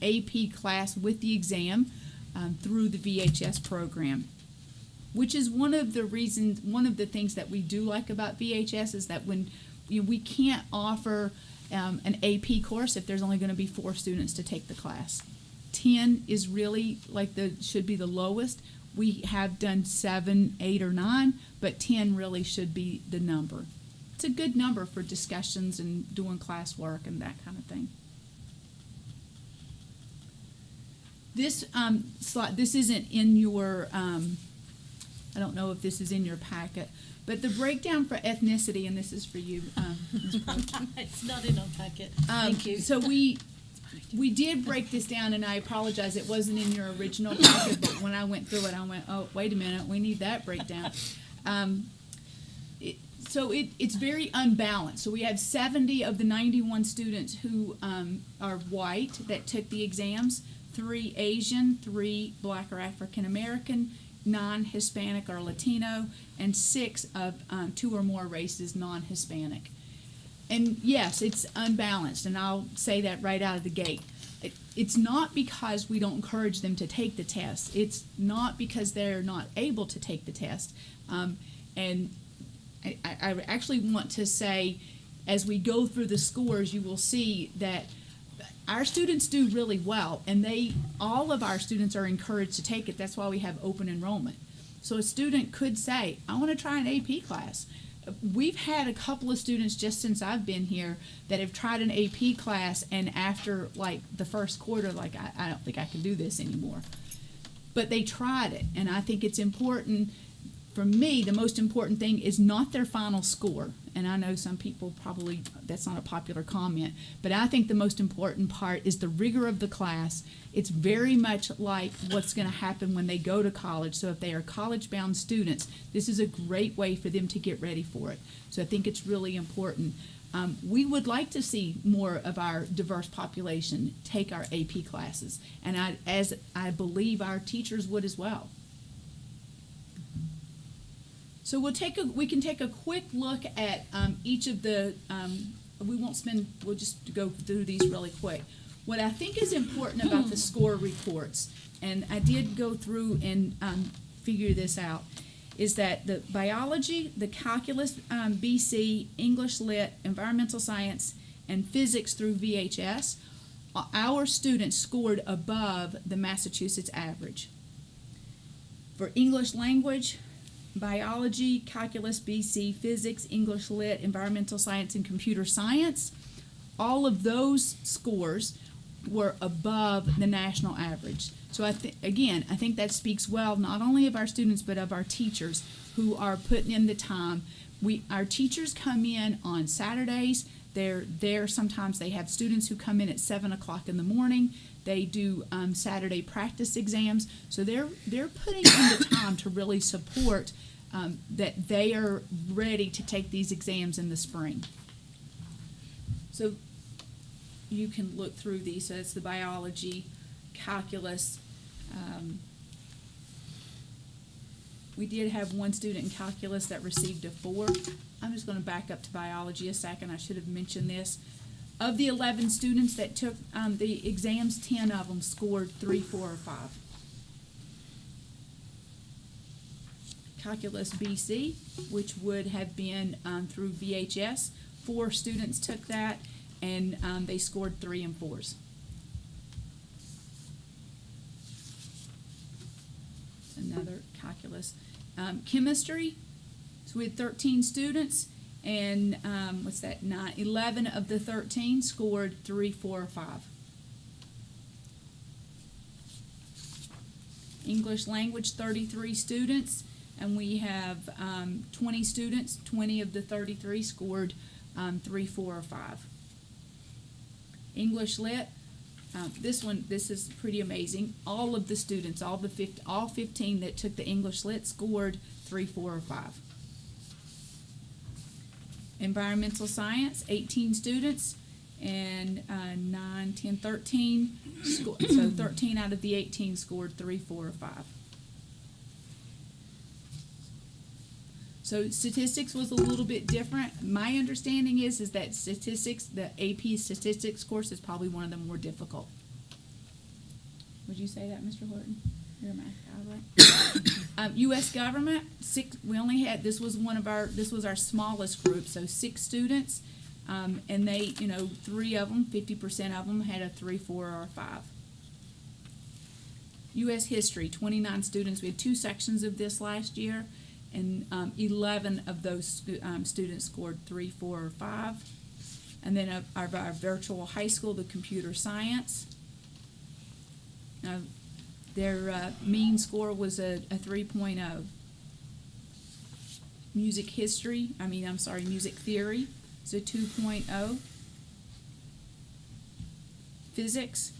AP class with the exam through the VHS program, which is one of the things that we do like about VHS is that when we can't offer an AP course if there's only going to be 4 students to take the class. 10 is really should be the lowest. We have done 7, 8, or 9, but 10 really should be the number. It's a good number for discussions and doing classwork and that kind of thing. This slide, this isn't in your, I don't know if this is in your packet, but the breakdown for ethnicity, and this is for you, Ms. Pro. It's not in our packet. Thank you. So we did break this down, and I apologize, it wasn't in your original packet, but when I went through it, I went, oh, wait a minute, we need that breakdown. It's very unbalanced. So we have 70 of the 91 students who are white that took the exams, 3 Asian, 3 Black or African American, 9 Hispanic or Latino, and 6 of 2 or more races non-Hispanic. And yes, it's unbalanced, and I'll say that right out of the gate. It's not because we don't encourage them to take the test. It's not because they're not able to take the test. And I actually want to say, as we go through the scores, you will see that our students do really well, and all of our students are encouraged to take it. That's why we have open enrollment. So a student could say, I want to try an AP class. We've had a couple of students just since I've been here that have tried an AP class, and after the first quarter, I don't think I can do this anymore. But they tried it, and I think it's important. For me, the most important thing is not their final score. And I know some people probably, that's not a popular comment, but I think the most important part is the rigor of the class. It's very much like what's going to happen when they go to college. So if they are college-bound students, this is a great way for them to get ready for it. So I think it's really important. We would like to see more of our diverse population take our AP classes, and I believe our teachers would as well. So we can take a quick look at each of the we'll just go through these really quick. What I think is important about the score reports, and I did go through and figure this out, is that the biology, the calculus, BC, English Lit, environmental science, and physics through VHS, our students scored above the Massachusetts average. For English language, biology, calculus, BC, physics, English Lit, environmental science, and computer science, all of those scores were above the national average. So I think that speaks well not only of our students but of our teachers who are putting in the time. Our teachers come in on Saturdays. They're there. Sometimes they have students who come in at 7 o'clock in the morning. They do Saturday practice exams. So they're putting in the time to really support that they are ready to take these exams in the spring. So you can look through these. So it's the biology, calculus. We did have one student in calculus that received a 4. I'm just going to back up to biology a second. I should have mentioned this. Of the 11 students that took the exams, 10 of them scored 3, 4, or 5. Calculus BC, which would have been through VHS, 4 students took that, and they scored 3 and 4s. Another calculus. Chemistry, so we had 13 students, and 11 of the 13 scored 3, 4, or 5. English language, 33 students, and we have 20 students. 20 of the 33 scored 3, 4, or 5. English Lit, this is pretty amazing. All of the students, all 15 that took the English Lit scored 3, 4, or 5. Environmental science, 18 students, and 9, 10, 13. So 13 out of the 18 scored 3, 4, or 5. So statistics was a little bit different. My understanding is that statistics, the AP statistics course, is probably one of the more difficult. Would you say that, Mr. Horton? You're a math guy, right? U.S. government, 6. We only had this was our smallest group, so 6 students, and they, 3 of them, 50% of them had a 3, 4, or 5. U.S. history, 29 students. We had 2 sections of this last year. And 11 of those students scored 3, 4, or 5. And then our virtual high school, the computer science, their mean score was a 3.0. Music theory is a 2.0. Physics,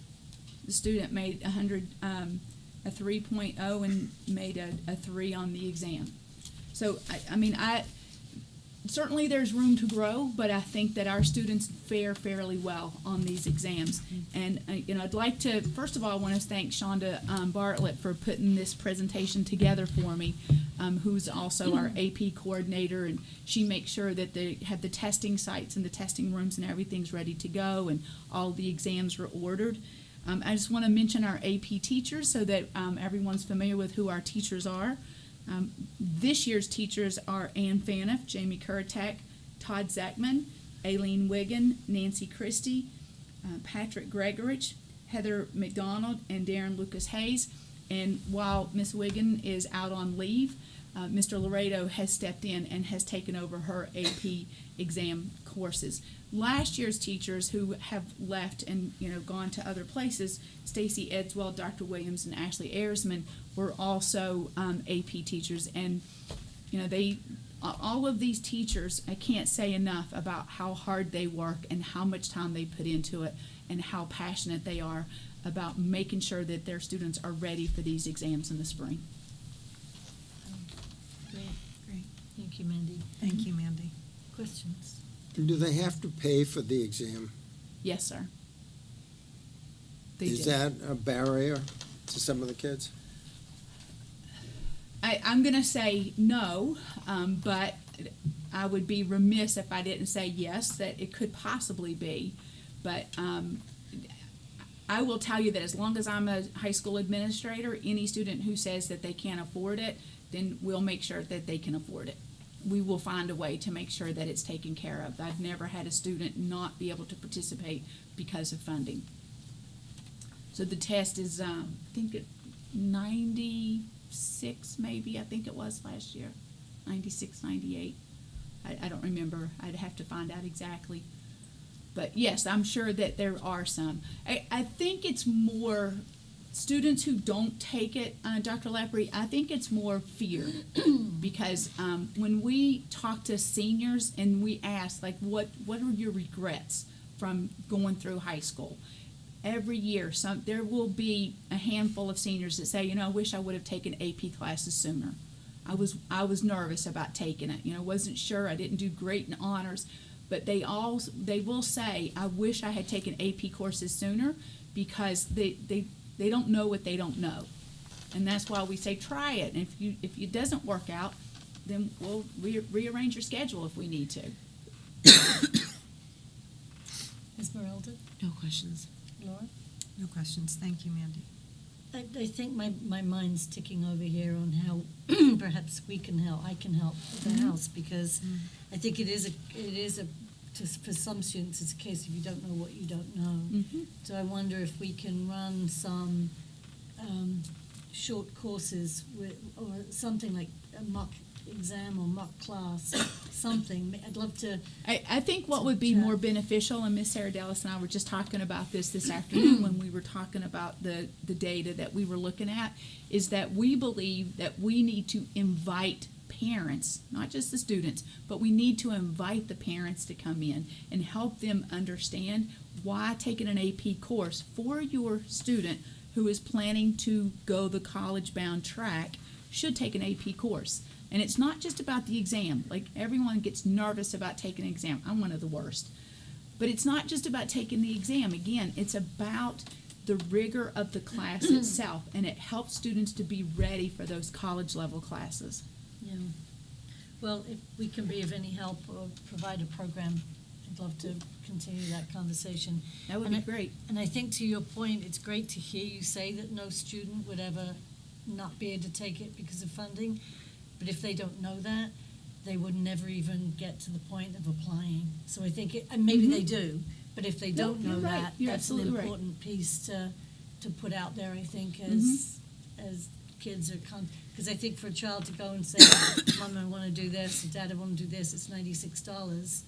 the student made a 3.0 and made a 3 on the exam. So, certainly there's room to grow, but I think that our students fare fairly well on these exams. And, I'd like to, first of all, I want to thank Shonda Bartlett for putting this presentation together for me, who's also our AP coordinator, and she makes sure that they have the testing sites and the testing rooms and everything's ready to go, and all the exams are ordered. I just want to mention our AP teachers so that everyone's familiar with who our teachers are. This year's teachers are Ann Faniff, Jamie Kuritek, Todd Zachman, Aileen Wiggin, Nancy Christie, Patrick Gregorich, Heather McDonald, and Darren Lucas Hayes. And while Miss Wiggin is out on leave, Mr. Laredo has stepped in and has taken over her AP exam courses. Last year's teachers who have left and gone to other places, Stacy Edswell, Dr. Williams, and Ashley Ayersman, were also AP teachers, and all of these teachers, I can't say enough about how hard they work and how much time they put into it and how passionate they are about making sure that their students are ready for these exams in the spring. Great. Thank you, Mandy. Thank you, Mandy. Questions? Do they have to pay for the exam? Yes, sir. They Is do. that a barrier to some of the kids? I'm going to say no, but I would be remiss if I didn't say yes, that it could possibly be. But I will tell you that as long as I'm a high school administrator, any student who says that they can't afford it, then we'll make sure that they can afford it. We will find a way to make sure that it's taken care of. I've never had a student not be able to participate because of funding. So the test is, I think, 96 maybe, I think it was last year. 96, 98. I don't remember. I'd have to find out exactly. But yes, I'm sure that there are some. I think it's more students who don't take it, Dr. Lepre, I think it's more fear. Because when we talk to seniors and we ask, like, what are your regrets from going through high school? Every year, there will be a handful of seniors that say, I wish I would have taken AP classes sooner. I was nervous about taking it. Wasn't sure. I didn't do great in honors. But they will say, I wish I had taken AP courses sooner, because they don't know what they don't know. And that's why we say try it. And if it doesn't work out, then we'll rearrange your schedule if we need to. Esmeralda? No questions. Laura? No questions. Thank you, Mandy. I think my mind's ticking over here on how perhaps I can help with the house, because I think it is for some students it's a case of you don't know what you don't know. So I wonder if we can run some short courses or something like a mock exam or mock class, something. I'd love to. I think what would be more beneficial, and Miss Sarah Dallas and I were just talking about this afternoon when we were talking about the data that we were looking at, is that we believe that we need to invite parents, not just the students, but we need to invite the parents to come in and help them understand why taking an AP course for your student who is planning to go the college-bound track should take an AP course. And it's not just about the exam. Like, everyone gets nervous about taking an exam. I'm one of the worst. But it's not just about taking the exam. Again, it's about the rigor of the class itself, and it helps students to be ready for those college-level classes. Yeah. Well, if we can be of any help or provide a program, I'd love to continue that conversation. That would be great. And I think, to your point, it's great to hear you say that no student would ever not be able to take it because of funding. But if they don't know that, they would never even get to the point of applying. So I think, and maybe they do, but if they don't know you're right. that, You're that's an absolutely right. important piece to put out there, I think, as kids are, because I think for a child to go and say, Mom, I want to do this, or Dad, I want to do this, it's $96.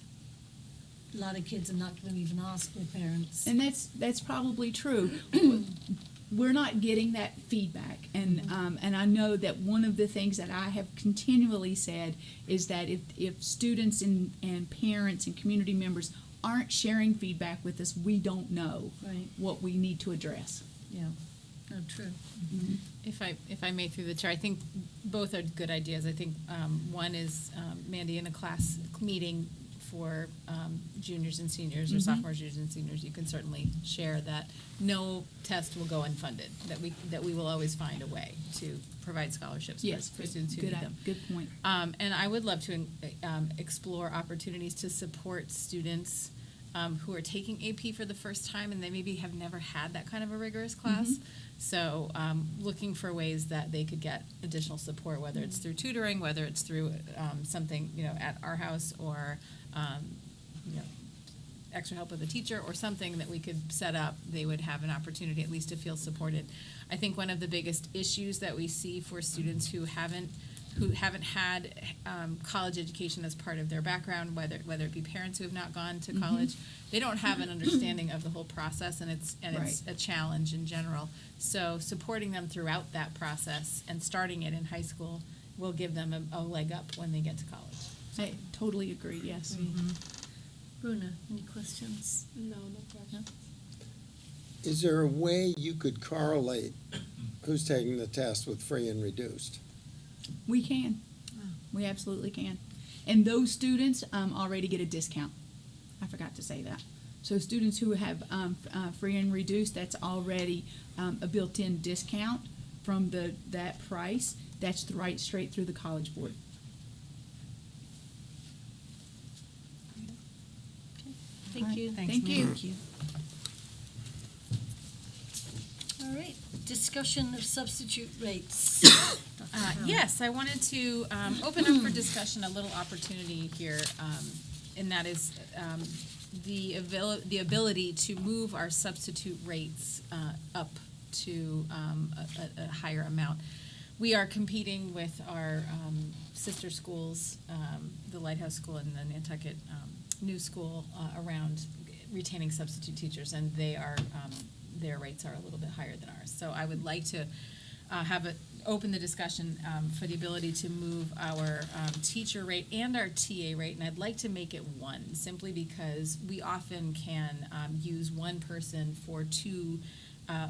A lot of kids are not going to even ask their parents. And that's probably true. We're not getting that feedback, and I know that one of the things that I have continually said is that if students and parents and community members aren't sharing feedback with us, we don't know what we need to address. Yeah, no, true. If I may, through the chair, I think both are good ideas. I think one is, Mandy, in a class meeting for juniors and seniors, or sophomores, juniors, and seniors, you can certainly share that no test will go unfunded, that we will always find a way to provide scholarships for students who need them. Good point. And I would love to explore opportunities to support students who are taking AP for the first time, and they maybe have never had that kind of a rigorous class. So looking for ways that they could get additional support, whether it's through tutoring, whether it's through something at our house, or extra help with a teacher, or something that we could set up. They would have an opportunity at least to feel supported. I think one of the biggest issues that we see for students who haven't had college education as part of their background, whether it be parents who have not gone to college, they don't have an understanding of the whole process, and it's a challenge in general. So supporting them throughout that process and starting it in high school will give them a leg up when they get to college. I totally agree, yes. Bruna, any questions? No questions. Is there a way you could correlate who's taking the test with free and reduced? We can. We absolutely can. And those students already get a discount. I forgot to say that. So students who have free and reduced, that's already a built-in discount from that price. That's right straight through the College Board. Thank you. Thanks, Thank you. Mandy. All right, discussion of substitute rates. Yes, I wanted to open up for discussion a little opportunity here, and that is the ability to move our substitute rates up to a higher amount. We are competing with our sister schools, the Lighthouse School and the Nantucket New School, around retaining substitute teachers, and they are their rates are a little bit higher than ours. So I would like to open the discussion for the ability to move our teacher rate and our TA rate, and I'd like to make it one, simply because we often can use one person for two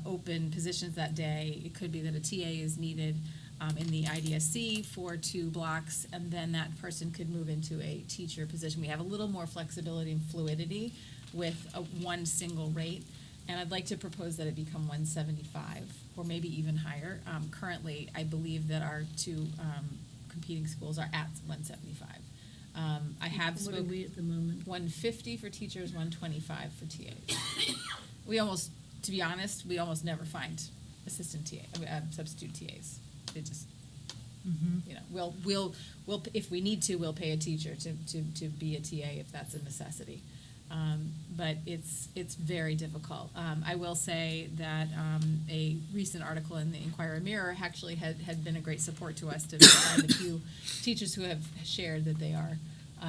open positions that day. It could be that a TA is needed in the IDSC for 2 blocks, and then that person could move into a teacher position. We have a little more flexibility and fluidity with one single rate, and I'd like to propose that it become 175 or maybe even higher. Currently, I believe that our two competing schools are at 175. I have What are spoken. we at the moment? 150 for teachers, 125 for TAs. To be honest, we almost never find assistant substitute TAs. It just, you know, we'll if we need to, we'll pay a teacher to be a TA if that's a necessity. But it's very difficult. I will say that a recent article in the Inquirer Mirror actually had been a great support to us to find a few teachers who have shared that they are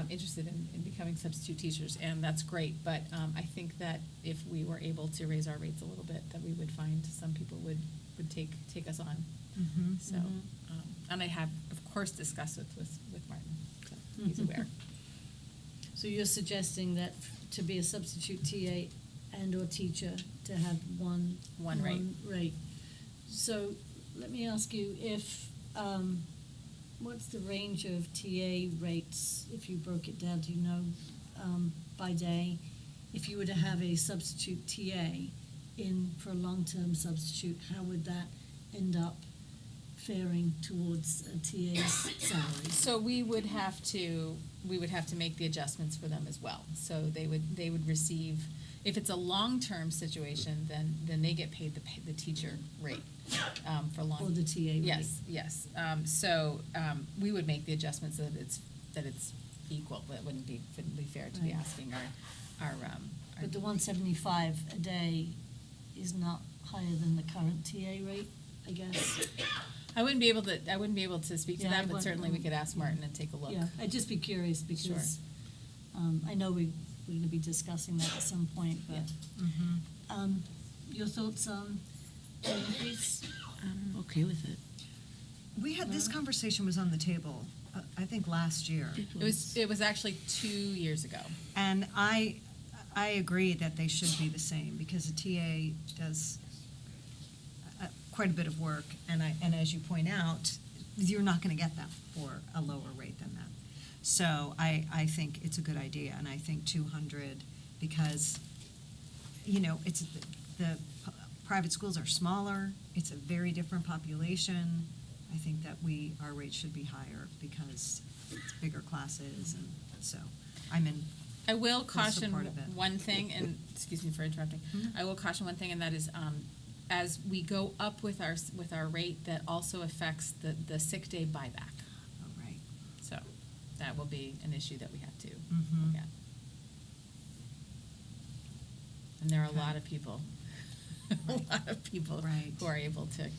interested in becoming substitute teachers, and that's great. But I think that if we were able to raise our rates a little bit, that we would find some people would take us on. So, and I have, of course, discussed it with Martin, so he's aware. So you're suggesting that to be a substitute TA and or teacher, to have one rate. So let me ask you, if what's the range of TA rates, if you broke it down, do you know, by day? If you were to have a substitute TA in for a long-term substitute, how would that end up faring towards a TA's salary? So we would have to make the adjustments for them as well. So they would receive, if it's a long-term situation, then they get paid the teacher rate for long. Or the TA rate? Yes. So we would make the adjustments so that it's equal. But it wouldn't be fair to be Right. asking our But the 175 a day is not higher than the current TA rate, I guess. I wouldn't be able to speak to Yeah, I that, but wouldn't- certainly we could ask Martin and take a look. Yeah, I'd just be curious because I know we're going to be discussing that at some point, but your thoughts on the increase? I'm okay with it. We had, this conversation was on the table, I think last year. It was actually 2 years ago. And I agree that they should be the same, because a TA does quite a bit of work, and as you point out, you're not gonna get that for a lower rate than that. So I think it's a good idea, and I think 200, because, you know, it's, the private schools are smaller, it's a very different population. I think that our rates should be higher because it's bigger classes, and so I'm in. I will caution support of it. one thing, and excuse me for interrupting. I will caution one thing, and that is, as we go up with our rate, that also affects the sick day buyback. Oh, right. So that will be an issue that we have to Mhm. look at. And there are Okay. a lot of people, Right. who are able to.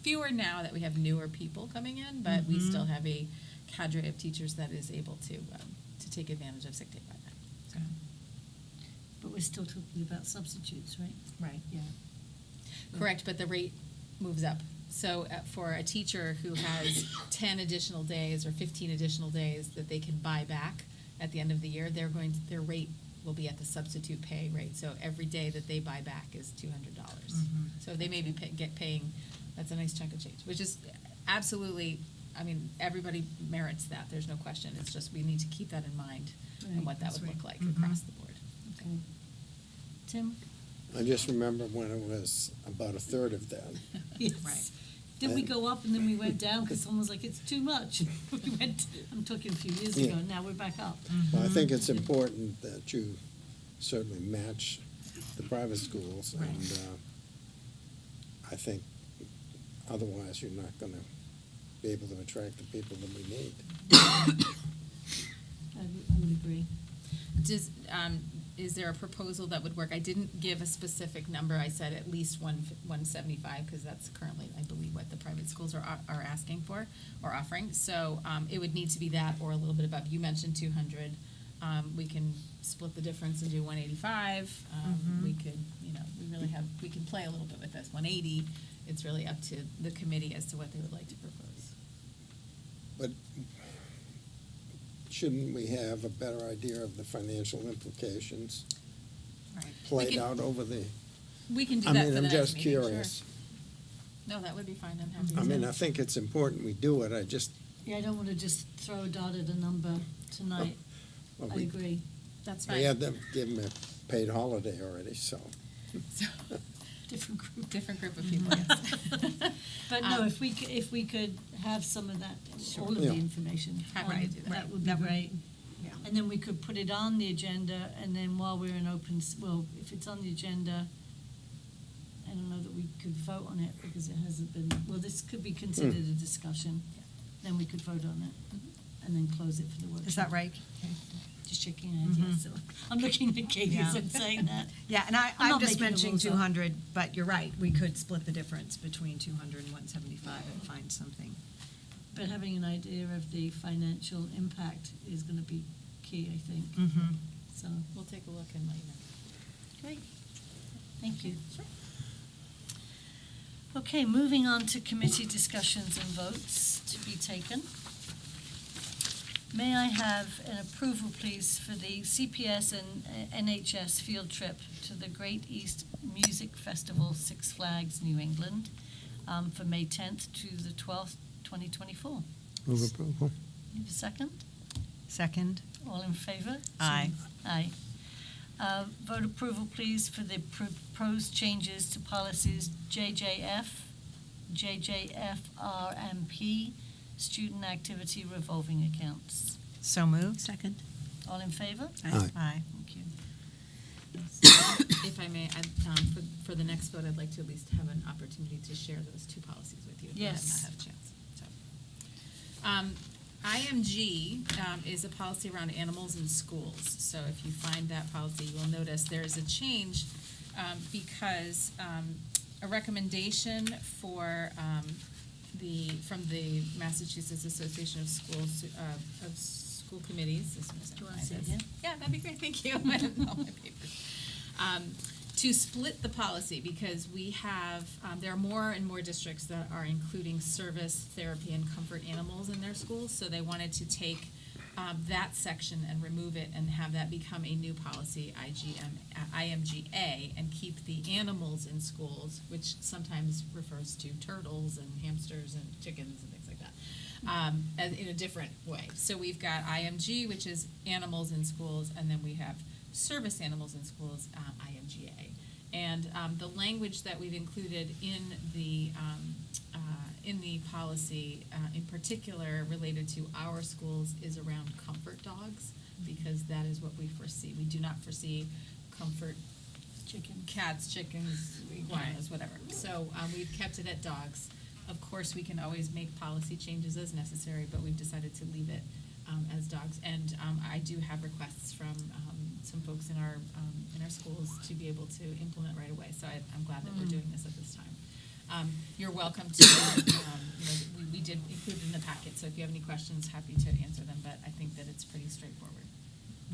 Fewer now that we have newer people coming in, but we still have a cadre of teachers that is able to take advantage of sick day buyback. So. But we're still talking about substitutes, right? Right. Yeah. Correct, but the rate moves up. So for a teacher who has 10 additional days or 15 additional days that they can buy back at the end of the year, their rate will be at the substitute pay rate. So every day that they buy back is $200. So they may be paying, that's a nice chunk of change, which is absolutely, I mean, everybody merits that, there's no question. It's just we need to keep that in mind and Right, what that that's would right. look like across the board. Okay. Tim? I just remember when it was about a third of that. Yes. Right. Then we go up and then we went down because someone was like, it's too much. We went, I'm talking a few years ago, Yeah. now we're back up. Well, I think it's important that you certainly match the private schools, and I think otherwise you're not gonna be able to attract the people that we need. I would agree. Is there a proposal that would work? I didn't give a specific number. I said at least 175 because that's currently, I believe, what the private schools are asking for or offering. So it would need to be that or a little bit above. You mentioned 200. We can split the difference and do 185. We could, we can play a little bit with this. 180. It's really up to the committee as to what they would like to propose. But shouldn't we have a better idea of the financial implications Right. played out over the, We can do I that mean, for the I'm next just meeting, sure. curious. No, that would be fine. I'm happy to. I mean, I think it's important we do it, I just, Yeah, I don't want to just throw a dart at a number tonight. well, I we, agree. That's we fine. had them, give them a paid holiday already, so. So, Different group. different group of people, yes. But no, if we could have some of that, all of the Yeah. information. Happy to do that. That would be That would- great. Yeah. And then we could put it on the agenda, and then while we're in well, if it's on the agenda, I don't know that we could vote on it because it hasn't been, well, this could be considered a discussion. Then we could vote on it, and then close it for the workshop. Is that right? Just shaking hands, yes. So I'm looking at Katie as Yeah. I'm saying that. Yeah, and I'm I'm not just making the mentioning rules up. 200, but you're right, we could split the difference between 200 and 175 and find something. But having an idea of the financial impact is going to be key, I think. Mm-hmm. So, We'll take a look and let you know. great. Thank you. Okay, moving on to committee discussions and votes to be taken. May I have an approval, please, for the CPS and NHS field trip to the Great East Music Festival, Six Flags, New England, for May 10th to the 12th, 2024? Move approval. Need a second? Second? All in favor? Aye. Aye. Vote approval, please, for the proposed changes to policies JJF, JJF R&P, Student Activity Revolving Accounts. So moved? Second. All in favor? Aye. Aye. Thank you. If I may, for the next vote, I'd like to at least have an opportunity to share those two policies with you. If you have Yes. not had a chance. So, IMG is a policy around animals in schools. So if you find that policy, you will notice there is a change because a recommendation from the Massachusetts Association of Schools of School Committees. As soon as I Do you want find to say it this. again? Yeah, that'd be great. Thank you. I didn't know all my papers. To split the policy because we have, there are more and more districts that are including service, therapy, and comfort animals in their schools. So they wanted to take that section and remove it and have that become a new policy, IMGA, and keep the animals in schools, which sometimes refers to turtles and hamsters and chickens and things like that, as in a different way. So we've got IMG, which is animals in schools, and then we have service animals in schools, IMGA. And the language that we've included in the policy, in particular related to our schools, is around comfort dogs, because that is what we foresee. We do not foresee comfort cats, chickens, iguanas, whatever. So we've kept it at dogs. Of course, we can always make policy changes as necessary, but we've decided to leave it as dogs. And I do have requests from some folks in our schools to be able to implement right away. So I'm glad that we're doing this at this time. You're welcome to, we did include it in the packet, so if you have any questions, happy to answer them, but I think that it's pretty straightforward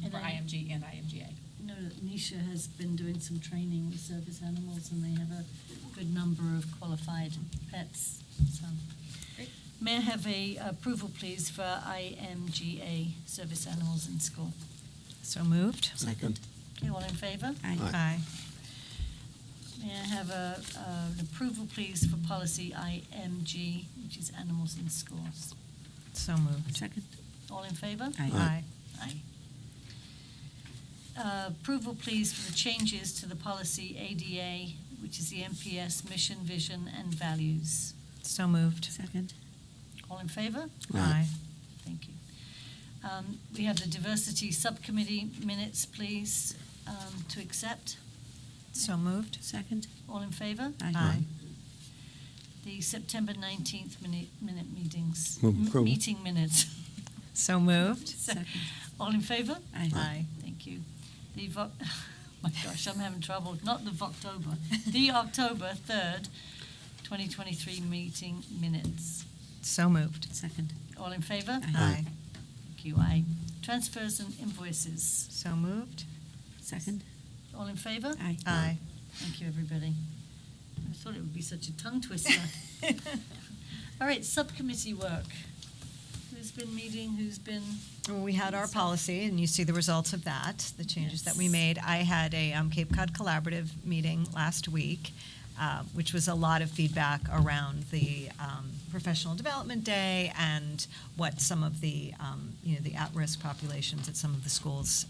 And for I- IMG and IMGA. I know that Nisha has been doing some training with service animals, and they have a good number of qualified pets, so. Great. May I have a approval, please, for IMGA, service animals in school? So moved? Second. Okay, all in favor? Aye. Aye. May I have an approval, please, for policy IMG, which is animals in schools? So moved. Second. All in favor? Aye. Aye. Aye. Approval, please, for the changes to the policy ADA, which is the MPS mission, vision, and values. So moved. Second. All in favor? Aye. Thank you. We have the Diversity Subcommittee minutes, please, to accept. So moved. Second. All in favor? Aye. The September 19th minute meetings, Move approval. meeting minutes. So moved. Second. All in favor? Aye. Aye. Thank you. The my gosh, I'm having trouble. Not the October. The October 3rd, 2023 meeting minutes. So moved. Second. All in favor? Aye. Thank you. Aye. Transfers and invoices. So moved. Second. All in favor? Aye. Aye. Thank you, everybody. I thought it would be such a tongue twister. All right, subcommittee work. Who's been meeting? Who's been? Well, we had our policy, and you see the results of that, the changes that we Yes. made. I had a Cape Cod Collaborative meeting last week, which was a lot of feedback around the Professional Development Day and what some of the, the at-risk populations at some of the schools,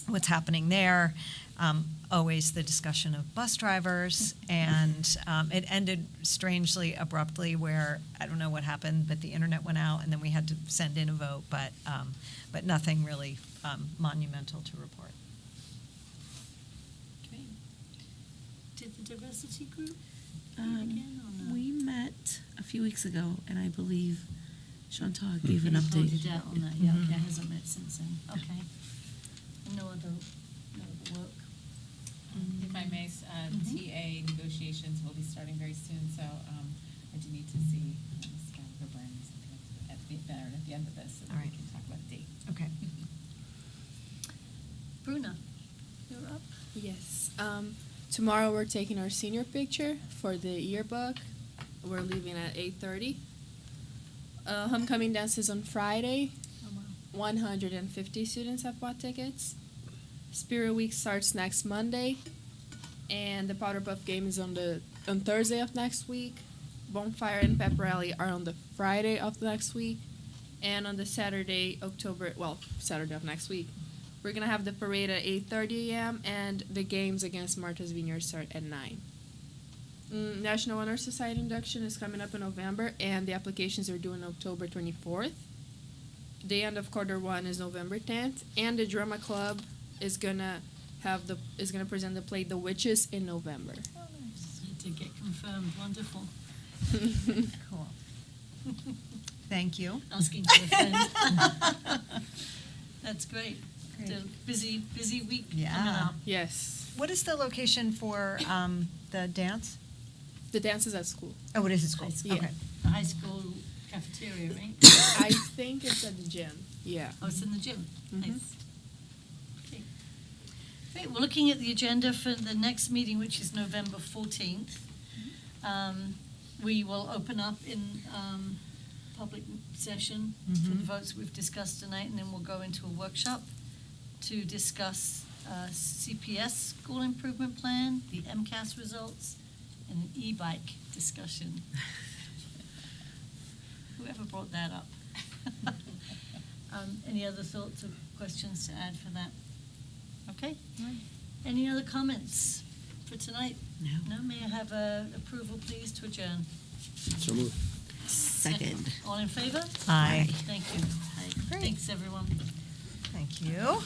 what's happening there. Always the discussion of bus drivers, and it ended strangely abruptly where, I don't know what happened, but the internet went out, and then we had to send in a vote, but nothing really monumental to report. Great. Did the diversity group meet again or no? We met a few weeks ago, and I believe Chantal gave an You update. voted out on that, yeah, okay, hasn't met since then, okay. And no other work? If I may, TA negotiations will be starting very soon, so I do need to see Ms. Gallagher at the end of this, so that All we right. can talk about a date. Okay. Bruna, you're up. Yes. Tomorrow we're taking our senior picture for the yearbook. We're leaving at 8:30. Homecoming dance is on Friday. Oh, wow. 150 students have bought tickets. Spirit Week starts next Monday, and the Powder Puff game is on Thursday of next week. Bonfire and Pep Rally are on the Friday of next week, and on the Saturday of next week, we're gonna have the parade at 8:30 a.m. and the games against Martha's Vineyard start at 9. National Honor Society induction is coming up in November, and the applications are due on October 24th. The end of quarter one is November 10th, and the drama club is gonna present the play The Witches in November. Oh, nice. It did get confirmed, wonderful. Cool. Thank you. Asking for a friend. That's great. Great. It's a busy week coming Yeah. up. Yes. What is the location for the dance? The dance is at school. Oh, it is at school. High school. Okay. The high school cafeteria, right? I think it's at the gym. Yeah. Oh, it's in the gym. Mhm. Nice. Okay. Great, we're looking at the agenda for the next meeting, which is November 14th. We will open up in public session for the votes we've discussed tonight, and then we'll go into a workshop to discuss CPS school improvement plan, the MCAS results, and an e-bike discussion. Whoever brought that up. Any other thoughts or questions to add for that? Okay. Any other comments for tonight? No. No, may I have approval, please, to adjourn? So moved. Second. All in favor? Aye. Thank you. Great. Thanks, everyone. Thank you.